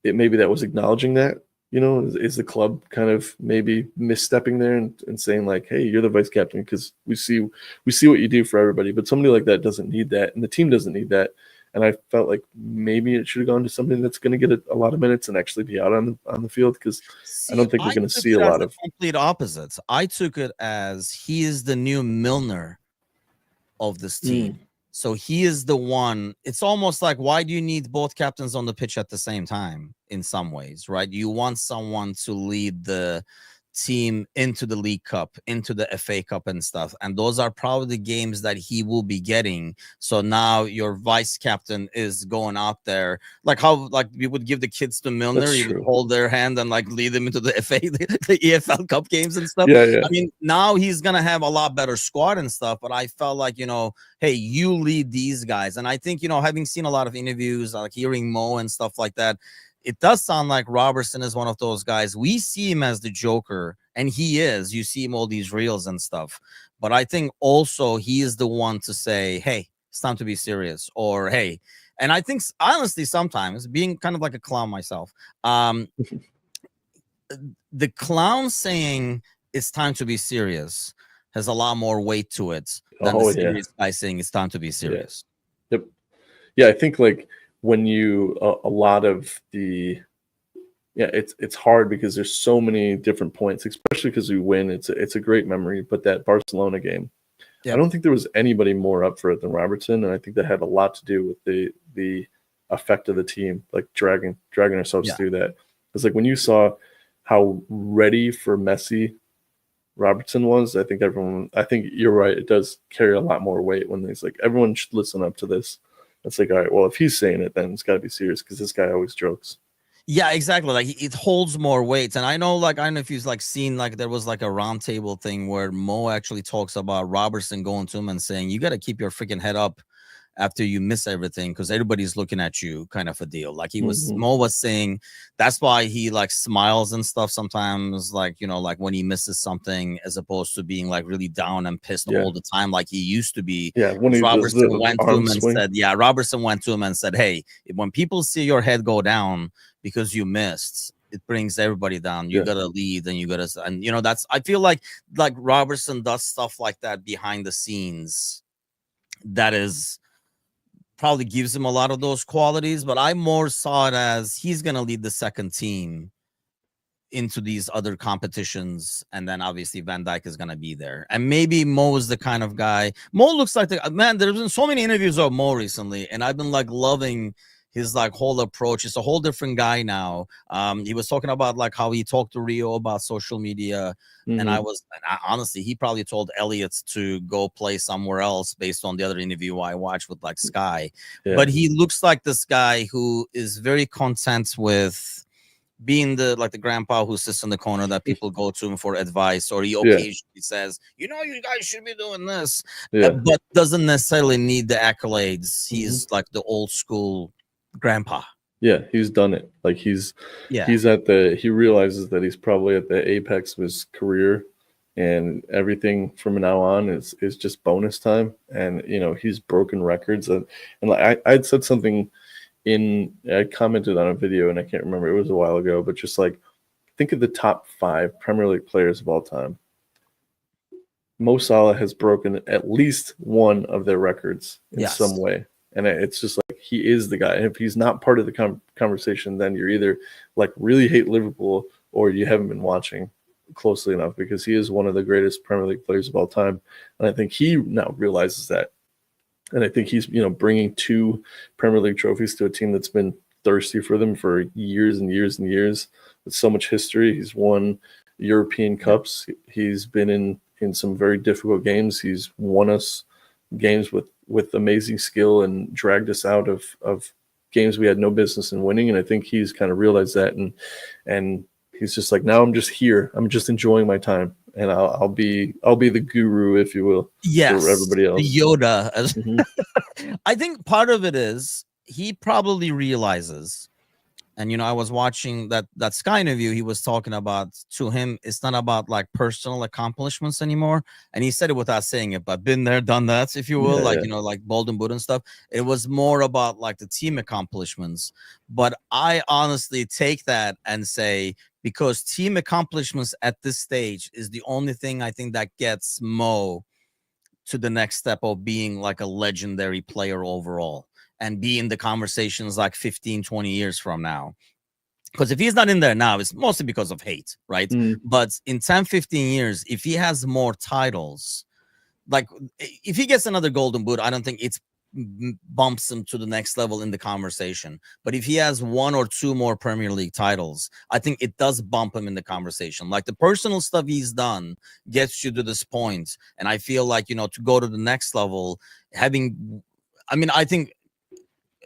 maybe that was acknowledging that, is the club kind of maybe misstepping there and saying like, hey, you're the vice captain because we see what you do for everybody. But somebody like that doesn't need that, and the team doesn't need that. And I felt like maybe it should have gone to somebody that's going to get a lot of minutes and actually be out on the field, because I don't think we're going to see a lot of complete opposites. I took it as he is the new Milner of this team. So he is the one. It's almost like, why do you need both captains on the pitch at the same time? In some ways, right? You want someone to lead the team into the League Cup, into the FA Cup and stuff, and those are probably the games that he will be getting. So now your vice captain is going out there like how like we would give the kids to Milner. You would hold their hand and like lead them into the FA, the EFL Cup games and stuff. Yeah. I mean, now he's gonna have a lot better squad and stuff, but I felt like, hey, you lead these guys. And I think, having seen a lot of interviews, like hearing Mo and stuff like that, it does sound like Robertson is one of those guys. We see him as the Joker, and he is. You see him all these reels and stuff. But I think also he is the one to say, hey, it's time to be serious. Or, hey. And I think, honestly, sometimes, being kind of like a clown myself, the clown saying it's time to be serious has a lot more weight to it than the serious guy saying it's time to be serious. Yeah, I think like when you a lot of the it's hard because there's so many different points, especially because we win. It's a great memory, but that Barcelona game, I don't think there was anybody more up for it than Robertson, and I think that had a lot to do with the effect of the team, like dragging ourselves through that. It's like when you saw how ready for Messi Robertson was, I think you're right. It does carry a lot more weight when there's like everyone should listen up to this. It's like, all right, well, if he's saying it, then it's got to be serious because this guy always jokes. Yeah, exactly. Like it holds more weight. And I know, like, I don't know if you've like seen, like there was like a roundtable thing where Mo actually talks about Robertson going to him and saying, you got to keep your freaking head up after you miss everything because everybody's looking at you, kind of a deal. Like Mhm. Mo was saying, that's why he like smiles and stuff sometimes, like, you know, like when he misses something, as opposed to being like really down and pissed Yeah. all the time like he used to be. Yeah, when he does Robertson the went to arm him and swing. said, yeah, Robertson went to him and said, hey, when people see your head go down because you missed, it brings everybody down. You Yeah. gotta lead, and you gotta, and you know, that's, I feel like Robertson does stuff like that behind the scenes that is probably gives him a lot of those qualities, but I more saw it as he's gonna lead the second team into these other competitions, and then obviously Van Dijk is gonna be there, and maybe Mo is the kind of guy. Mo looks like the man. There's been so many interviews of Mo recently, and I've been like loving his like whole approach. It's a whole different guy now. He was talking about like how he talked to Rio about social media, and honestly, he probably told Elliot to go play somewhere else based on the other interview I watched with like Sky. Yeah. But he looks like this guy who is very content with being the like the grandpa who sits in the corner that people go to him for advice, or he occasionally says, you know, you guys should be doing this, but doesn't necessarily need the accolades. He's like the old school grandpa. Yeah, he's done it. Like he's at the, he realizes that he's probably at the apex of his career, and everything from now on is just bonus time. And you know, he's broken records, and like I'd said something I commented on a video, and I can't remember, it was a while ago, but just like, think of the top 5 Premier League players of all time. Mo Salah has broken at least one of their records in some way. And it's just like, he is the guy. And if he's not part of the conversation, then you're either like really hate Liverpool, or you haven't been watching closely enough, because he is one of the greatest Premier League players of all time. And I think he now realizes that. And I think he's, you know, bringing 2 Premier League trophies to a team that's been thirsty for them for years and years and years, with so much history. He's won European Cups. He's been in some very difficult games. He's won us games with amazing skill, and dragged us out of games we had no business in winning. And I think he's kind of realized that, and he's just like, now I'm just here. I'm just enjoying my time, and I'll be the guru, if you will, for everybody else. The Yoda. I think part of it is he probably realizes, and you know, I was watching that Sky interview. He was talking about, to him, it's not about like personal accomplishments anymore. And he said it without saying it, but been there, done that, if you will, you know, like Golden Boot and stuff. It was more about like the team accomplishments. But I honestly take that and say, because team accomplishments at this stage is the only thing I think that gets Mo to the next step of being like a legendary player overall, and be in the conversations like 15, 20 years from now. Because if he's not in there now, it's mostly because of hate, right? But in 10, 15 years, if he has more titles, like if he gets another Golden Boot, I don't think it's bumps him to the next level in the conversation. But if he has 1 or 2 more Premier League titles, I think it does bump him in the conversation. Like the personal stuff he's done gets you to this point. And I feel like, you know, to go to the next level, I think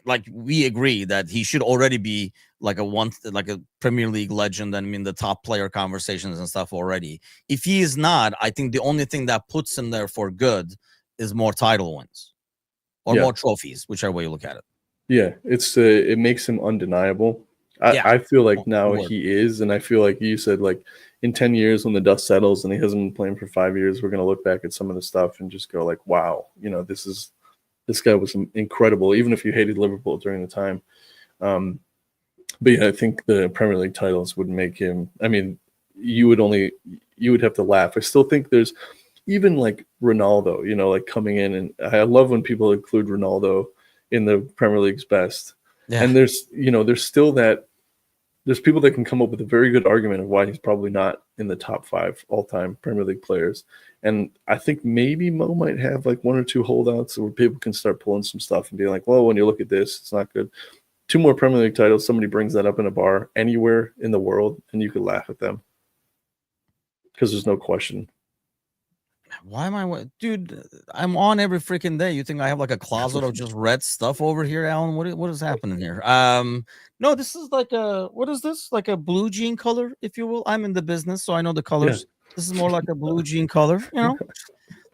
like we agree that he should already be like a Premier League legend, and I mean the top player conversations and stuff already. If he is not, I think the only thing that puts him there for good is more title wins or more trophies, whichever way you look at it. Yeah, it makes him undeniable. I feel like now he is, and I feel like you said, like in 10 years when the dust settles and he hasn't been playing for 5 years, we're gonna look back at some of the stuff and just go like, wow, you know, this guy was incredible, even if you hated Liverpool during the time. But yeah, I think the Premier League titles would make him, I mean, you would have to laugh. I still think there's even like Ronaldo, you know, like coming in, and I love when people include Ronaldo in the Premier League's best. Yeah. And there's still that, there's people that can come up with a very good argument of why he's probably not in the top 5 all-time Premier League players. And I think maybe Mo might have like 1 or 2 holdouts where people can start pulling some stuff and be like, well, when you look at this, it's not good. 2 more Premier League titles, somebody brings that up in a bar anywhere in the world, and you could laugh at them. Because there's no question. Why am I, dude? I'm on every freaking day. You think I have like a closet of just red stuff over here, Alan? What is happening here? No, this is like what is this? Like a blue jean color, if you will. I'm in the business, so I know the colors. Yeah. This is more like a blue jean color, you know.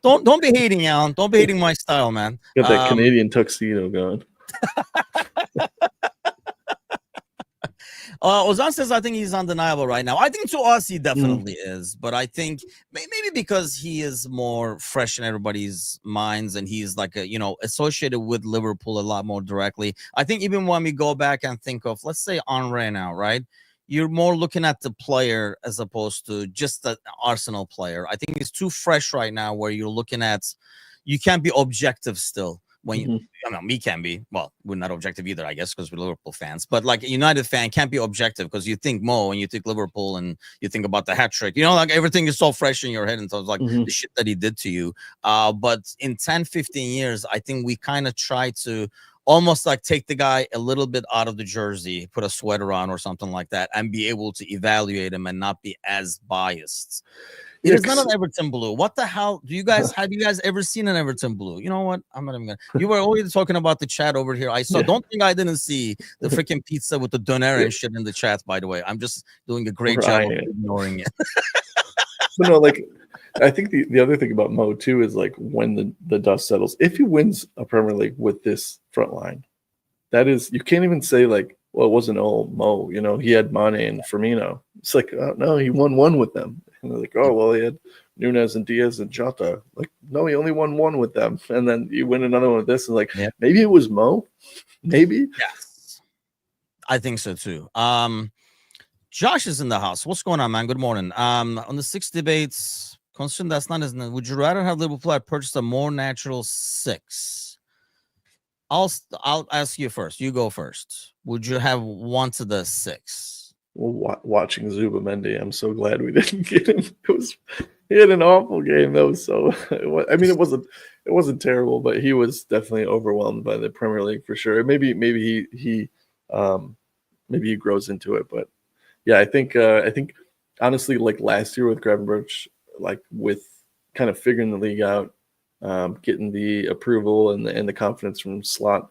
Don't be hating, Alan. Don't be hating my style, man. Got that Canadian tuxedo going. Ozan says, I think he's undeniable right now. I think to us, he definitely is. But I think maybe because he is more fresh in everybody's minds and he's like, associated with Liverpool a lot more directly. I think even when we go back and think of, let's say, Henry now, right? You're more looking at the player as opposed to just the Arsenal player. I think it's too fresh right now where you're looking at, you can't be objective still. When you, we can be, well, we're not objective either, I guess, because we're Liverpool fans. But like a United fan can't be objective because you think Mo and you think Liverpool and you think about the hat trick. Like everything is so fresh in your head in terms of like the shit that he did to you. But in 10, 15 years, I think we kind of try to almost like take the guy a little bit out of the jersey, put a sweater on or something like that, and be able to evaluate him and not be as biased. It is not an Everton blue. What the hell? Have you guys ever seen an Everton blue? You know what? I'm not even gonna. You were already talking about the chat over here. I saw. Don't think I didn't see the freaking pizza with the doner and shit in the chat. By the way, I'm just doing a great job of ignoring it. But no, like I think the other thing about Mo too is like when the dust settles, if he wins a Premier League with this front line, that is, you can't even say like, well, it wasn't all Mo. He had Mane and Firmino. It's like, no, he won one with them. And they're like, oh, well, he had Nunez and Diaz and Jota. Like, no, he only won one with them. And then you win another one with this. And like, maybe it was Mo. Maybe. Yes. I think so too. Josh is in the house. What's going on, man? Good morning. On the 6 debates, question that's not, isn't it? Would you rather have Liverpool purchase a more natural 6? I'll ask you first. You go first. Would you have wanted the 6? Well, watching Zubamendi, I'm so glad we didn't get him. He had an awful game though. So it wasn't terrible, but he was definitely overwhelmed by the Premier League for sure. Maybe he grows into it, but yeah, I think honestly, like last year with Gravenberch, like with kind of figuring the league out, getting the approval and the confidence from Slot.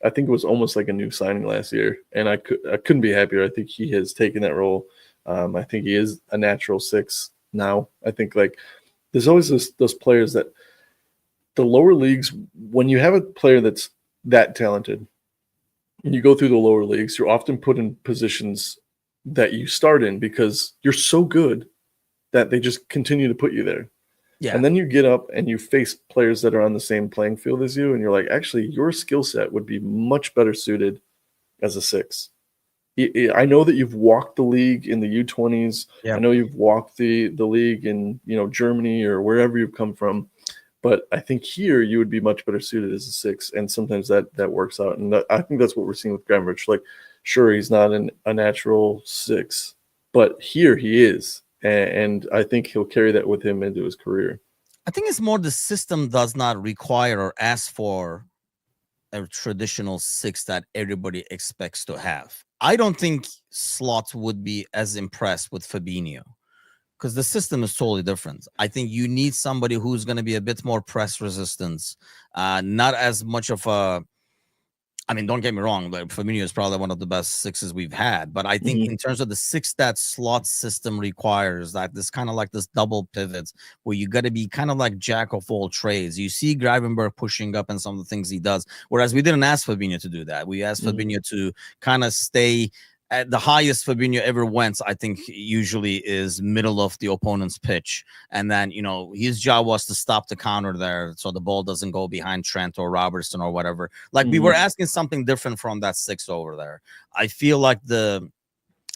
I think it was almost like a new signing last year, and I couldn't be happier. I think he has taken that role. I think he is a natural 6 now. I think like there's always those players that the lower leagues, when you have a player that's that talented and you go through the lower leagues, you're often put in positions that you start in because you're so good that they just continue to put you there. Yeah. And then you get up and you face players that are on the same playing field as you, and you're like, actually, your skill set would be much better suited as a 6. I know that you've walked the league in the U20s. Yeah. I know you've walked the league in Germany or wherever you've come from, but I think here you would be much better suited as a 6, and sometimes that works out. And I think that's what we're seeing with Gravenberch. Like, sure, he's not a natural 6, but here he is. And I think he'll carry that with him into his career. I think it's more the system does not require or ask for a traditional 6 that everybody expects to have. I don't think Slot would be as impressed with Fabinho because the system is totally different. I think you need somebody who's going to be a bit more press resistance, not as much of a, I mean, don't get me wrong, but Firmino is probably one of the best 6s we've had. But I think in terms of the 6 that Slot system requires, that this kind of like this double pivots where you got to be kind of like jack of all trades. You see Gravenberch pushing up and some of the things he does, whereas we didn't ask Fabinho to do that. We asked Fabinho to kind of stay at the highest Fabinho ever went, I think usually is middle of the opponent's pitch. And then, his job was to stop the counter there so the ball doesn't go behind Trent or Robertson or whatever. Like we were asking something different from that 6 over there. I feel like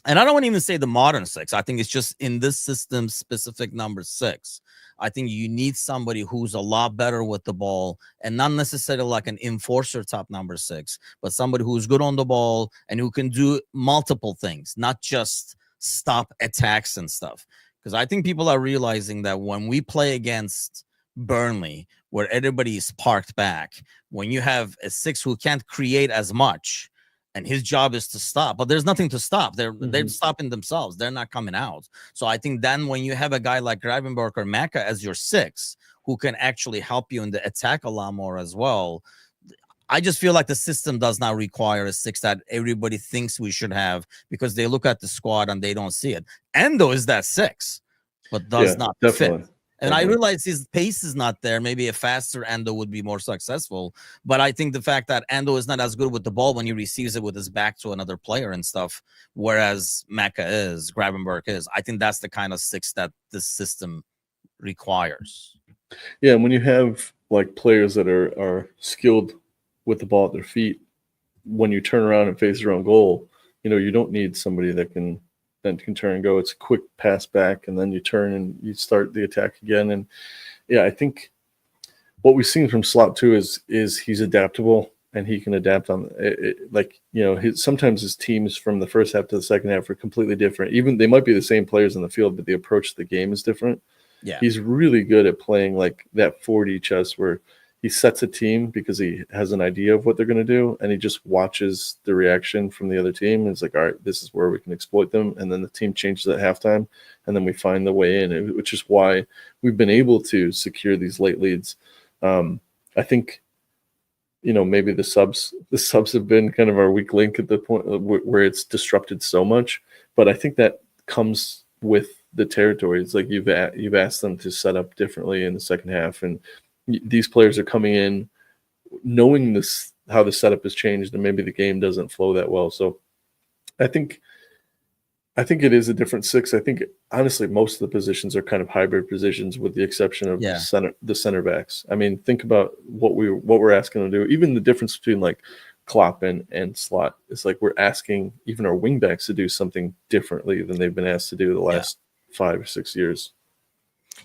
and I don't want to even say the modern 6. I think it's just in this system specific number 6. I think you need somebody who's a lot better with the ball and not necessarily like an enforcer top number 6, but somebody who's good on the ball and who can do multiple things, not just stop attacks and stuff. Because I think people are realizing that when we play against Burnley, where everybody is parked back, when you have a 6 who can't create as much, and his job is to stop, but there's nothing to stop. They're stopping themselves. They're not coming out. So I think then when you have a guy like Gravenberch or Maka as your 6, who can actually help you in the attack a lot more as well, I just feel like the system does not require a 6 that everybody thinks we should have because they look at the squad and they don't see it. Endo is that 6, but does not fit. And I realize his pace is not there. Maybe a faster Ando would be more successful. But I think the fact that Ando is not as good with the ball when he receives it with his back to another player and stuff, whereas Mecca is, Gravenberg is, I think that's the kind of six that this system requires. Yeah, and when you have like players that are skilled with the ball at their feet, when you turn around and face your own goal, you don't need somebody that can turn and go. It's a quick pass back, and then you turn and you start the attack again. And yeah, I think what we've seen from Slot too is he's adaptable and he can adapt on sometimes his teams from the first half to the second half are completely different. Even they might be the same players in the field, but the approach to the game is different. Yeah, he's really good at playing like that 4D chess where he sets a team because he has an idea of what they're going to do, and he just watches the reaction from the other team. And it's like, all right, this is where we can exploit them. And then the team changes at halftime, and then we find the way in, which is why we've been able to secure these late leads. I think, maybe the subs have been kind of our weak link at the point where it's disrupted so much. But I think that comes with the territory. It's like you've asked them to set up differently in the second half, and these players are coming in knowing how the setup has changed, and maybe the game doesn't flow that well. So I think it is a different six. I think honestly most of the positions are kind of hybrid positions with the exception of the center backs. I mean, think about what we're asking them to do. Even the difference between like Klopp and Slot is like we're asking even our wing backs to do something differently than they've been asked to do the last 5 or 6 years.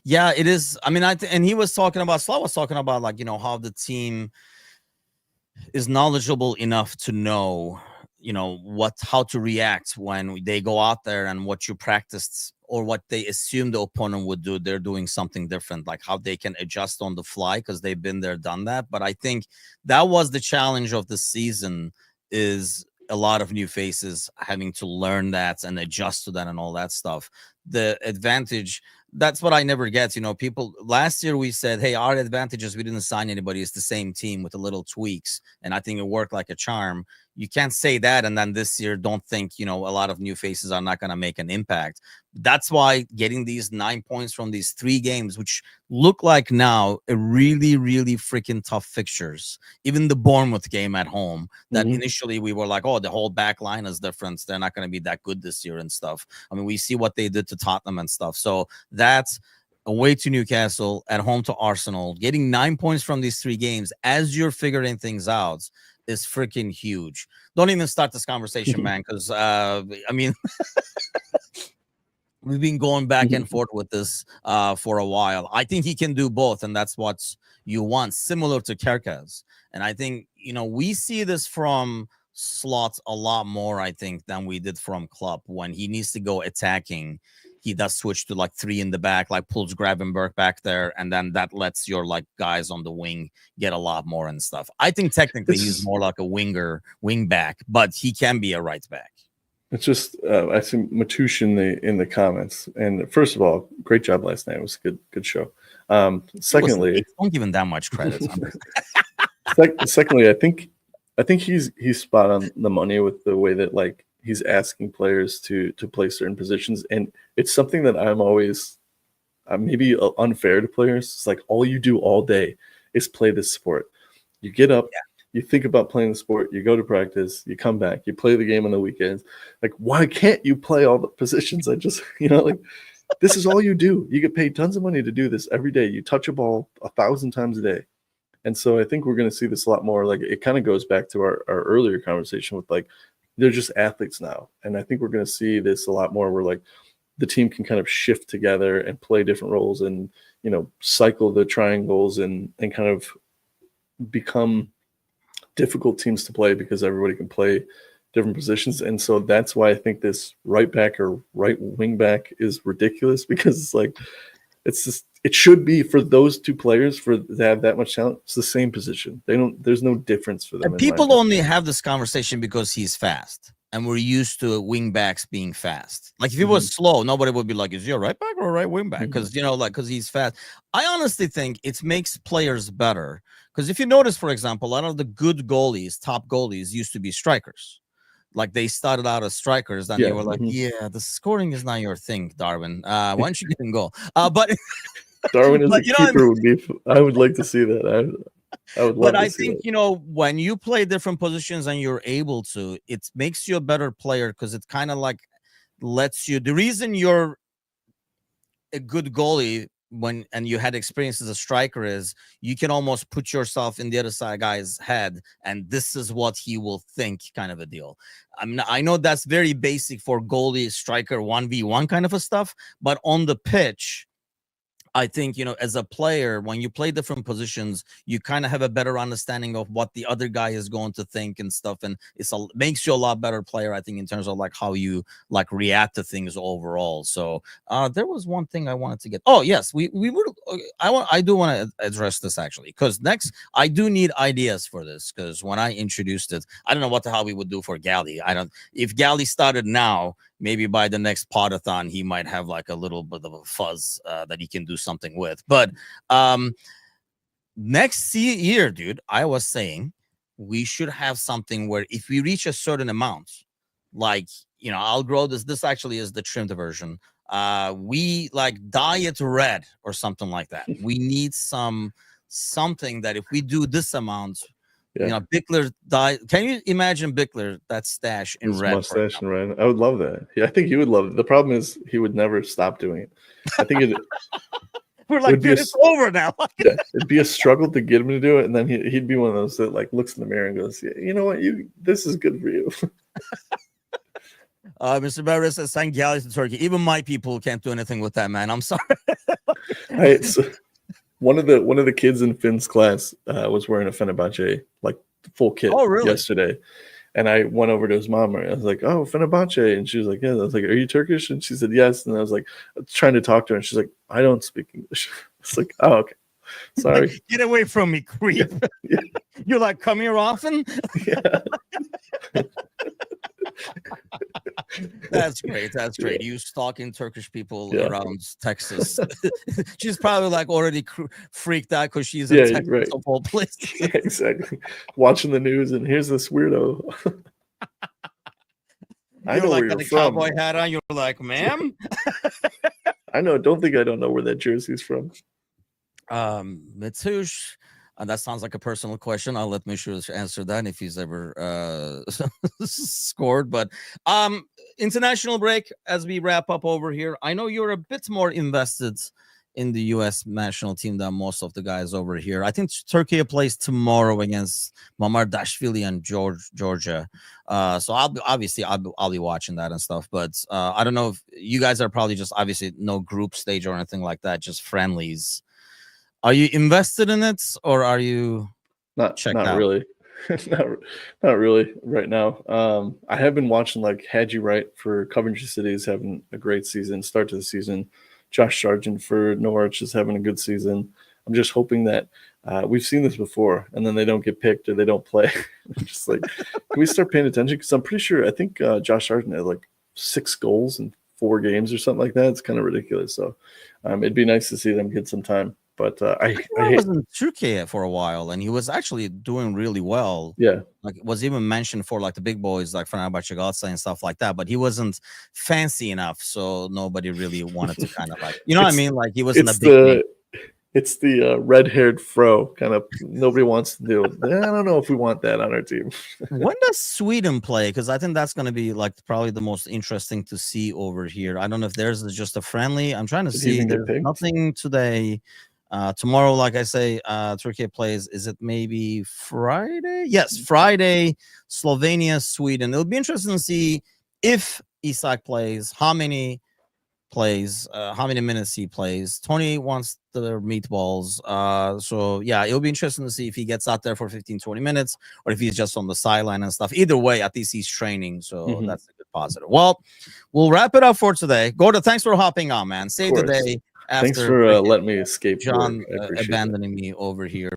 Yeah, it is. I mean, and he was talking about, Slot was talking about like, how the team is knowledgeable enough to know, how to react when they go out there, and what you practiced or what they assume the opponent would do. They're doing something different, like how they can adjust on the fly because they've been there, done that. But I think that was the challenge of the season, is a lot of new faces having to learn that and adjust to that and all that stuff. The advantage, that's what I never get. People last year we said, hey, our advantage is we didn't sign anybody. It's the same team with a little tweaks. And I think it worked like a charm. You can't say that. And then this year, don't think, a lot of new faces are not going to make an impact. That's why getting these 9 points from these 3 games, which look like now a really, really freaking tough fixtures. Even the Bournemouth game at home, that initially we were like, oh, the whole back line is different. They're not going to be that good this year and stuff. I mean, we see what they did to Tottenham and stuff. So that's away to Newcastle, at home to Arsenal. Getting 9 points from these 3 games as you're figuring things out is freaking huge. Don't even start this conversation, man, because I mean, we've been going back and forth with this for a while. I think he can do both, and that's what you want, similar to Kerkez. And I think, we see this from Slot a lot more, I think, than we did from Klopp. When he needs to go attacking, he does switch to like 3 in the back, like pulls Gravenberg back there, and then that lets your like guys on the wing get a lot more and stuff. I think technically he's more like a wing back, but he can be a right back. It's just I see Matouche in the comments, and first of all, great job last night. It was a good show. Secondly, don't give him that much credit. Secondly, I think he's spot on the money with the way that like he's asking players to play certain positions, and it's something that I'm always maybe unfair to players. It's like all you do all day is play this sport. You get up, you think about playing the sport, you go to practice, you come back, you play the game on the weekends. Like, why can't you play all the positions? I just, like this is all you do. You get paid tons of money to do this every day. You touch a ball 1,000 times a day. And so I think we're going to see this a lot more. Like it kind of goes back to our earlier conversation with like, they're just athletes now. And I think we're going to see this a lot more where like the team can kind of shift together and play different roles and, cycle the triangles and kind of become difficult teams to play because everybody can play different positions. And so that's why I think this right back or right wing back is ridiculous, because it's like, it's just, it should be for those 2 players for to have that much talent. It's the same position. There's no difference for them. And people only have this conversation because he's fast, and we're used to wing backs being fast. Like if he was slow, nobody would be like, is he a right back or a right wing back? Because, because he's fast. I honestly think it makes players better. Because if you notice, for example, a lot of the good goalies, top goalies used to be strikers. Like they started out as strikers, then they were like, the scoring is not your thing, Darwin. Why don't you get in goal? But Darwin as a But you know what I keeper would be. I would like to see that. I would love But to I see think, that. you know, when you play different positions and you're able to, it makes you a better player because it kind of like lets you. The reason you're a good goalie when and you had experience as a striker is you can almost put yourself in the other side guy's head and this is what he will think, kind of a deal. I know that's very basic for goalie striker 1v1 kind of a stuff, but on the pitch, I think, you know, as a player, when you play different positions, you kind of have a better understanding of what the other guy is going to think and stuff. And makes you a lot better player, I think, in terms of like how you like react to things overall. So there was one thing I wanted to get. Oh, yes, we would. I do want to address this actually, because next I do need ideas for this, because when I introduced it, I don't know what the hell we would do for Gally. If Gally started now, maybe by the next podathon he might have like a little bit of a fuzz that he can do something with. But next year, dude, I was saying we should have something where if we reach a certain amount, like, you know, I'll grow this actually is the trimmed version, we like dye it red or something like that. We need something that if we do this amount, you know, Bickler died. Can you imagine Bickler, that stash in His red? mustache and red. I would love that. Yeah, I think he would love it. The problem is he would never stop doing it. I think We're like, dude, it's over now. Yeah, it'd be a struggle to get him to do it, and then he'd be one of those that like looks in the mirror and goes, "Yeah, you know what? This is good for you." Mr. Barris says, "Thank Galley to Turkey. Even my people can't do anything with that, man. I'm sorry." So one of the kids in Finn's class was wearing a Fenerbahce like full kit yesterday, and I went over to his mom and I was like, "Oh, Fenerbahce," and she was like, "Yeah." I was like, "Are you Turkish?" And she said, "Yes." And I was like, trying to talk to her, and she's like, "I don't speak English." It's like, "Oh, okay, sorry." Like, get away from me, creep. Yeah. You're like, come here often. Yeah. That's great. That's great. You stalking Turkish people around Texas. She's probably like already freaked out because she's in Texas of all places. Yeah, exactly. Watching the news and here's this weirdo. I know like where you're the from. Cowboy hat on. You're like, ma'am. I know. Don't think I don't know where that jersey's from. Mitush. That sounds like a personal question. I'll let Mishu answer that if he's ever scored. But international break as we wrap up over here. I know you're a bit more invested in the U.S. national team than most of the guys over here. I think Turkey plays tomorrow against Mamardashvili and Georgia. So I'll be watching that and stuff. But I don't know if you guys are probably just obviously no group stage or anything like that, just friendlies. Are you invested in it, or are you not really? not really right now. I have been watching like Hadji Wright for Coventry City is having a great season, start to the season. Josh Sargent for Norwich is having a good season. I'm just hoping that we've seen this before, and then they don't get picked or they don't play. Just like, can we start paying attention? Because I'm pretty sure I think Josh Sargent had like 6 goals in 4 games or something like that. It's kind of ridiculous. So it'd be nice to see them get some time. But I was in Turkey for a while, and he was actually doing really well. Yeah, like was even mentioned for like the big boys, like Fenerbahce, Galatasaray, and stuff like that. But he wasn't fancy enough, so nobody really wanted to kind of like, you know what I mean? Like he wasn't a big name. It's the red-haired fro kind of nobody wants to do. I don't know if we want that on our team. When does Sweden play? Because I think that's going to be like probably the most interesting to see over here. I don't know if there's just a friendly. I'm trying to see. There's nothing today. Tomorrow, like I say, Turkey plays. Is it maybe Friday? Yes, Friday. Slovenia, Sweden. It'll be interesting to see if Isak plays. How many plays? How many minutes he plays? Tony wants the meatballs. So yeah, it'll be interesting to see if he gets out there for 15-20 minutes or if he's just on the sideline and stuff. Either way, at least he's training, so that's a good positive. Well, we'll wrap it up for today. Gordo, thanks for hopping on, man. Save the day. Thanks for letting me escape. John abandoning me over here,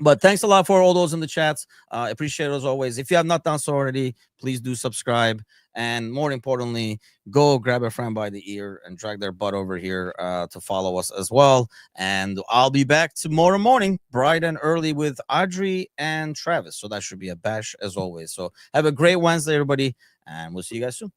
but thanks a lot for all those in the chats. Appreciate it as always. If you have not done so already, please do subscribe, and more importantly, go grab a friend by the ear and drag their butt over here to follow us as well. And I'll be back tomorrow morning, bright and early, with Audrey and Travis. So that should be a bash as always. So have a great Wednesday, everybody, and we'll see you guys soon.